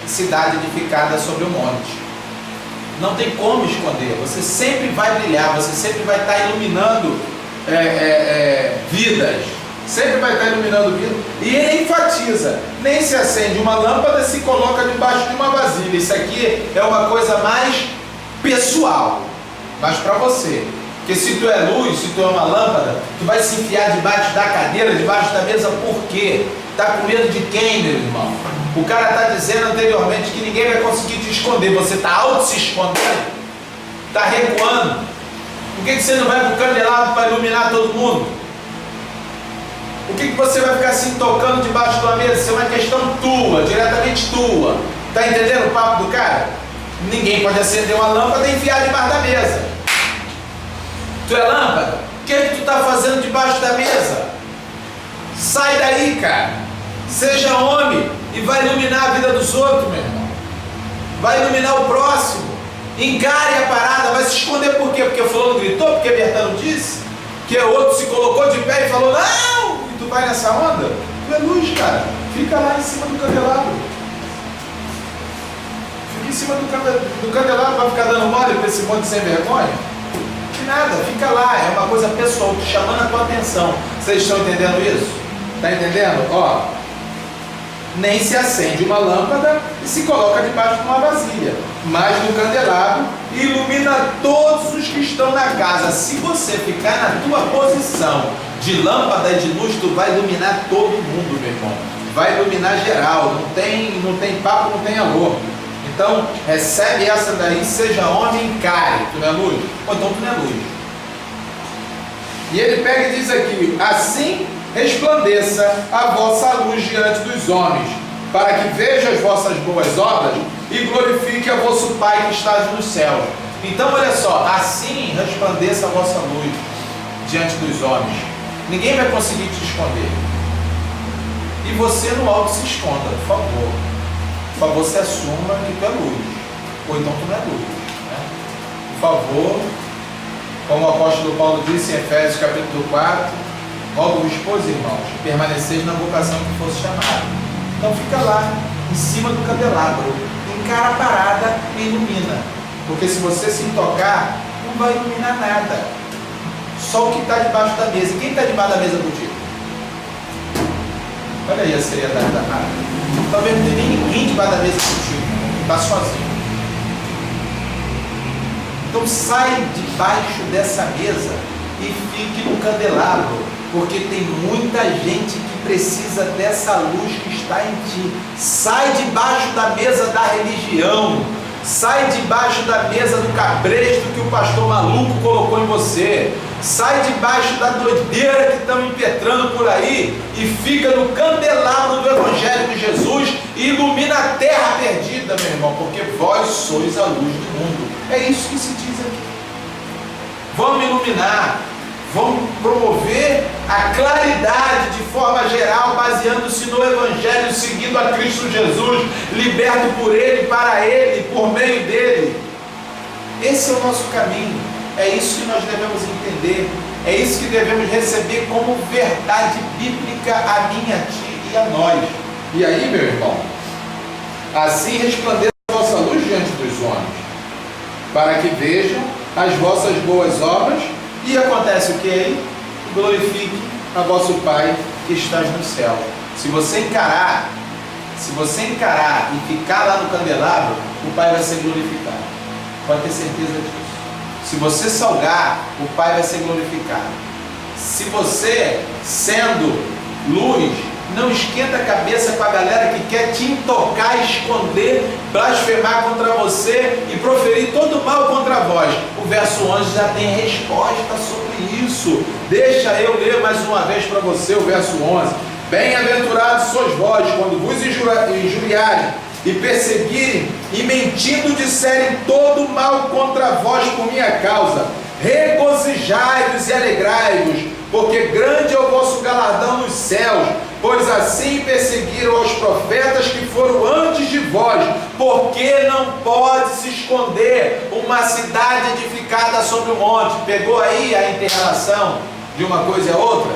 cidade edificada sobre o monte. Não tem como esconder, você sempre vai brilhar, você sempre vai estar iluminando vidas. Sempre vai estar iluminando vidas. E ele enfatiza, nem se acende uma lâmpada, se coloca debaixo de uma vasilha. Isso aqui é uma coisa mais pessoal, mas para você. Porque se tu é luz, se tu é uma lâmpada, tu vai se enfiar debaixo da cadeira, debaixo da mesa, por quê? Está com medo de quem, meu irmão? O cara está dizendo anteriormente que ninguém vai conseguir te esconder. Você está auto se escondendo, está recuando. Por que você não vai para o candelabro para iluminar todo mundo? Por que você vai ficar se tocando debaixo de uma mesa? Isso é uma questão tua, diretamente tua. Está entendendo o papo do cara? Ninguém pode acender uma lâmpada e enfiar debaixo da mesa. Tu é lâmpada? O que tu está fazendo debaixo da mesa? Sai daí, cara. Seja homem e vai iluminar a vida dos outros, meu irmão. Vai iluminar o próximo. Encare a parada. Vai se esconder por quê? Porque o fulano gritou, porque Bertano disse, que o outro se colocou de pé e falou, não! E tu vai nessa onda? Tu é luz, cara. Fica lá em cima do candelabro. Fica em cima do candelabro, vai ficar dando mole para esse monte sem vergonha? De nada, fica lá. É uma coisa pessoal, te chamando a tua atenção. Vocês estão entendendo isso? Está entendendo? Ó, nem se acende uma lâmpada e se coloca debaixo de uma vasilha, mas no candelabro, e ilumina todos os que estão na casa. Se você ficar na tua posição de lâmpada e de luz, tu vai iluminar todo mundo, meu irmão. Vai iluminar geral. Não tem papo, não tem alô. Então, recebe essa daí, seja homem, encare. Tu não é luz? Ou então tu não é luz. E ele pega e diz aqui, assim resplandeça a vossa luz diante dos homens, para que vejam as vossas boas obras e glorifique a vosso Pai que está nos céus. Então, olha só, assim resplandeça a vossa luz diante dos homens. Ninguém vai conseguir te esconder. E você no alto se esconda, por favor. Por favor, se assuma que tu é luz. Ou então tu não é luz, né? Por favor, como o apóstolo Paulo disse em Efésios capítulo 4, rogo-vos, pois, irmãos, permaneceis na vocação que fosse chamado. Então fica lá, em cima do candelabro, encara a parada e ilumina. Porque se você se tocar, não vai iluminar nada. Só o que está debaixo da mesa. Quem está debaixo da mesa contigo? Olha aí a seriedade da parada. Talvez não tenha nem ninguém debaixo da mesa contigo. Está sozinho. Então sai debaixo dessa mesa e fique no candelabro, porque tem muita gente que precisa dessa luz que está em ti. Sai debaixo da mesa da religião, sai debaixo da mesa do cabresto que o pastor maluco colocou em você, sai debaixo da doideira que estão impetrando por aí e fica no candelabro do Evangelho de Jesus e ilumina a terra perdida, meu irmão, porque vós sois a luz do mundo. É isso que se diz aqui. Vamos iluminar, vamos promover a claridade de forma geral, baseando-se no Evangelho, seguindo a Cristo Jesus, liberto por Ele, para Ele, por meio dEle. Esse é o nosso caminho, é isso que nós devemos entender, é isso que devemos receber como verdade bíblica a mim, a ti e a nós. E aí, meu irmão, assim resplandeça a vossa luz diante dos homens, para que vejam as vossas boas obras. E acontece o que aí? Glorifique a vosso Pai que estás no céu. Se você encarar e ficar lá no candelabro, o Pai vai ser glorificado. Pode ter certeza disso. Se você salgar, o Pai vai ser glorificado. Se você, sendo luz, não esquenta a cabeça com a galera que quer te intocar, esconder, blasfemar contra você e proferir todo mal contra vós. O verso 11 já tem resposta sobre isso. Deixa eu ler mais uma vez para você o verso 11. Bem-aventurados sois vós, quando vos injuriarem e perseguirem, e mentindo disserem todo mal contra vós por minha causa, regozijai-vos e alegrai-vos, porque grande é o vosso galardão nos céus, pois assim perseguiram os profetas que foram antes de vós, porque não pode se esconder uma cidade edificada sobre o monte. Pegou aí a interrelação de uma coisa e a outra?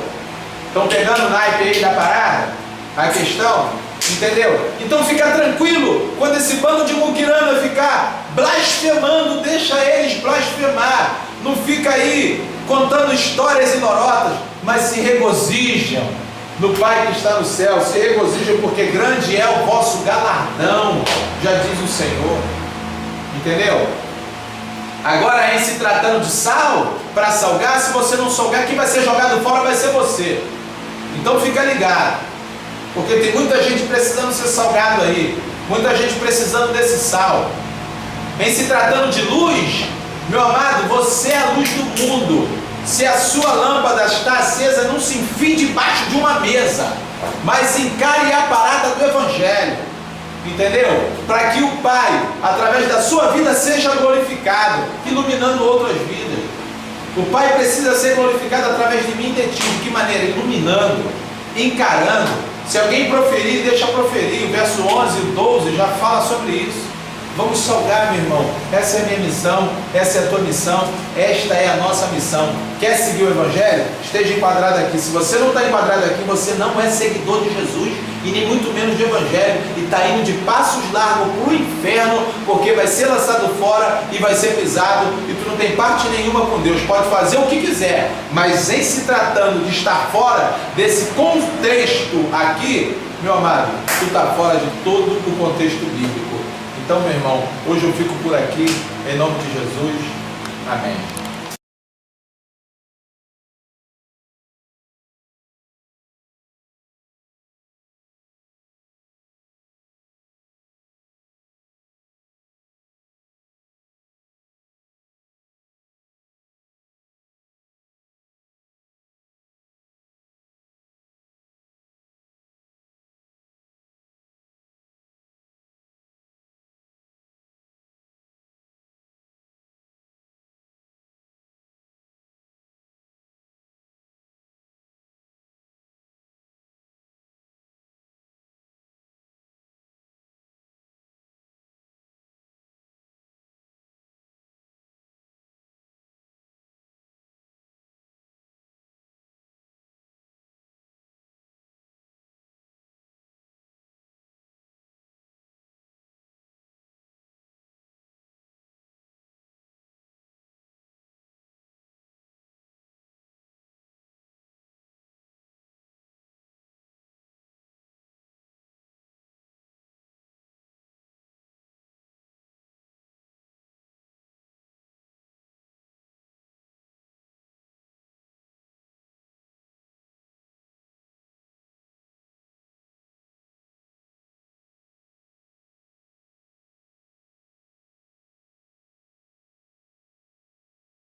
Estão pegando o naipe aí da parada? A questão? Entendeu? Então fica tranquilo, quando esse bando de muquirana ficar blasfemando, deixa eles blasfemar. Não fica aí contando histórias inorotas, mas se regozijam no Pai que está no céu, se regozijam porque grande é o vosso galardão, já diz o Senhor. Entendeu? Agora, em se tratando de sal, para salgar, se você não salgar, quem vai ser jogado fora vai ser você. Então fica ligado, porque tem muita gente precisando ser salgado aí, muita gente precisando desse sal. Em se tratando de luz, meu amado, você é a luz do mundo. Se a sua lâmpada está acesa, não se enfie debaixo de uma mesa, mas encare a parada do Evangelho, entendeu? Para que o Pai, através da sua vida, seja glorificado, iluminando outras vidas. O Pai precisa ser glorificado através de mim e de ti. De que maneira? Iluminando, encarando. Se alguém proferir, deixa proferir. O verso 11 e 12 já fala sobre isso. Vamos salgar, meu irmão. Essa é a minha missão, essa é a tua missão, esta é a nossa missão. Quer seguir o Evangelho? Esteja enquadrado aqui. Se você não está enquadrado aqui, você não é seguidor de Jesus e nem muito menos de Evangelho, e está indo de passos largos para o inferno, porque vai ser lançado fora e vai ser pisado, e tu não tem parte nenhuma com Deus. Pode fazer o que quiser, mas em se tratando de estar fora desse contexto aqui, meu amado, tu está fora de todo o contexto bíblico. Então, meu irmão, hoje eu fico por aqui, em nome de Jesus. Amém.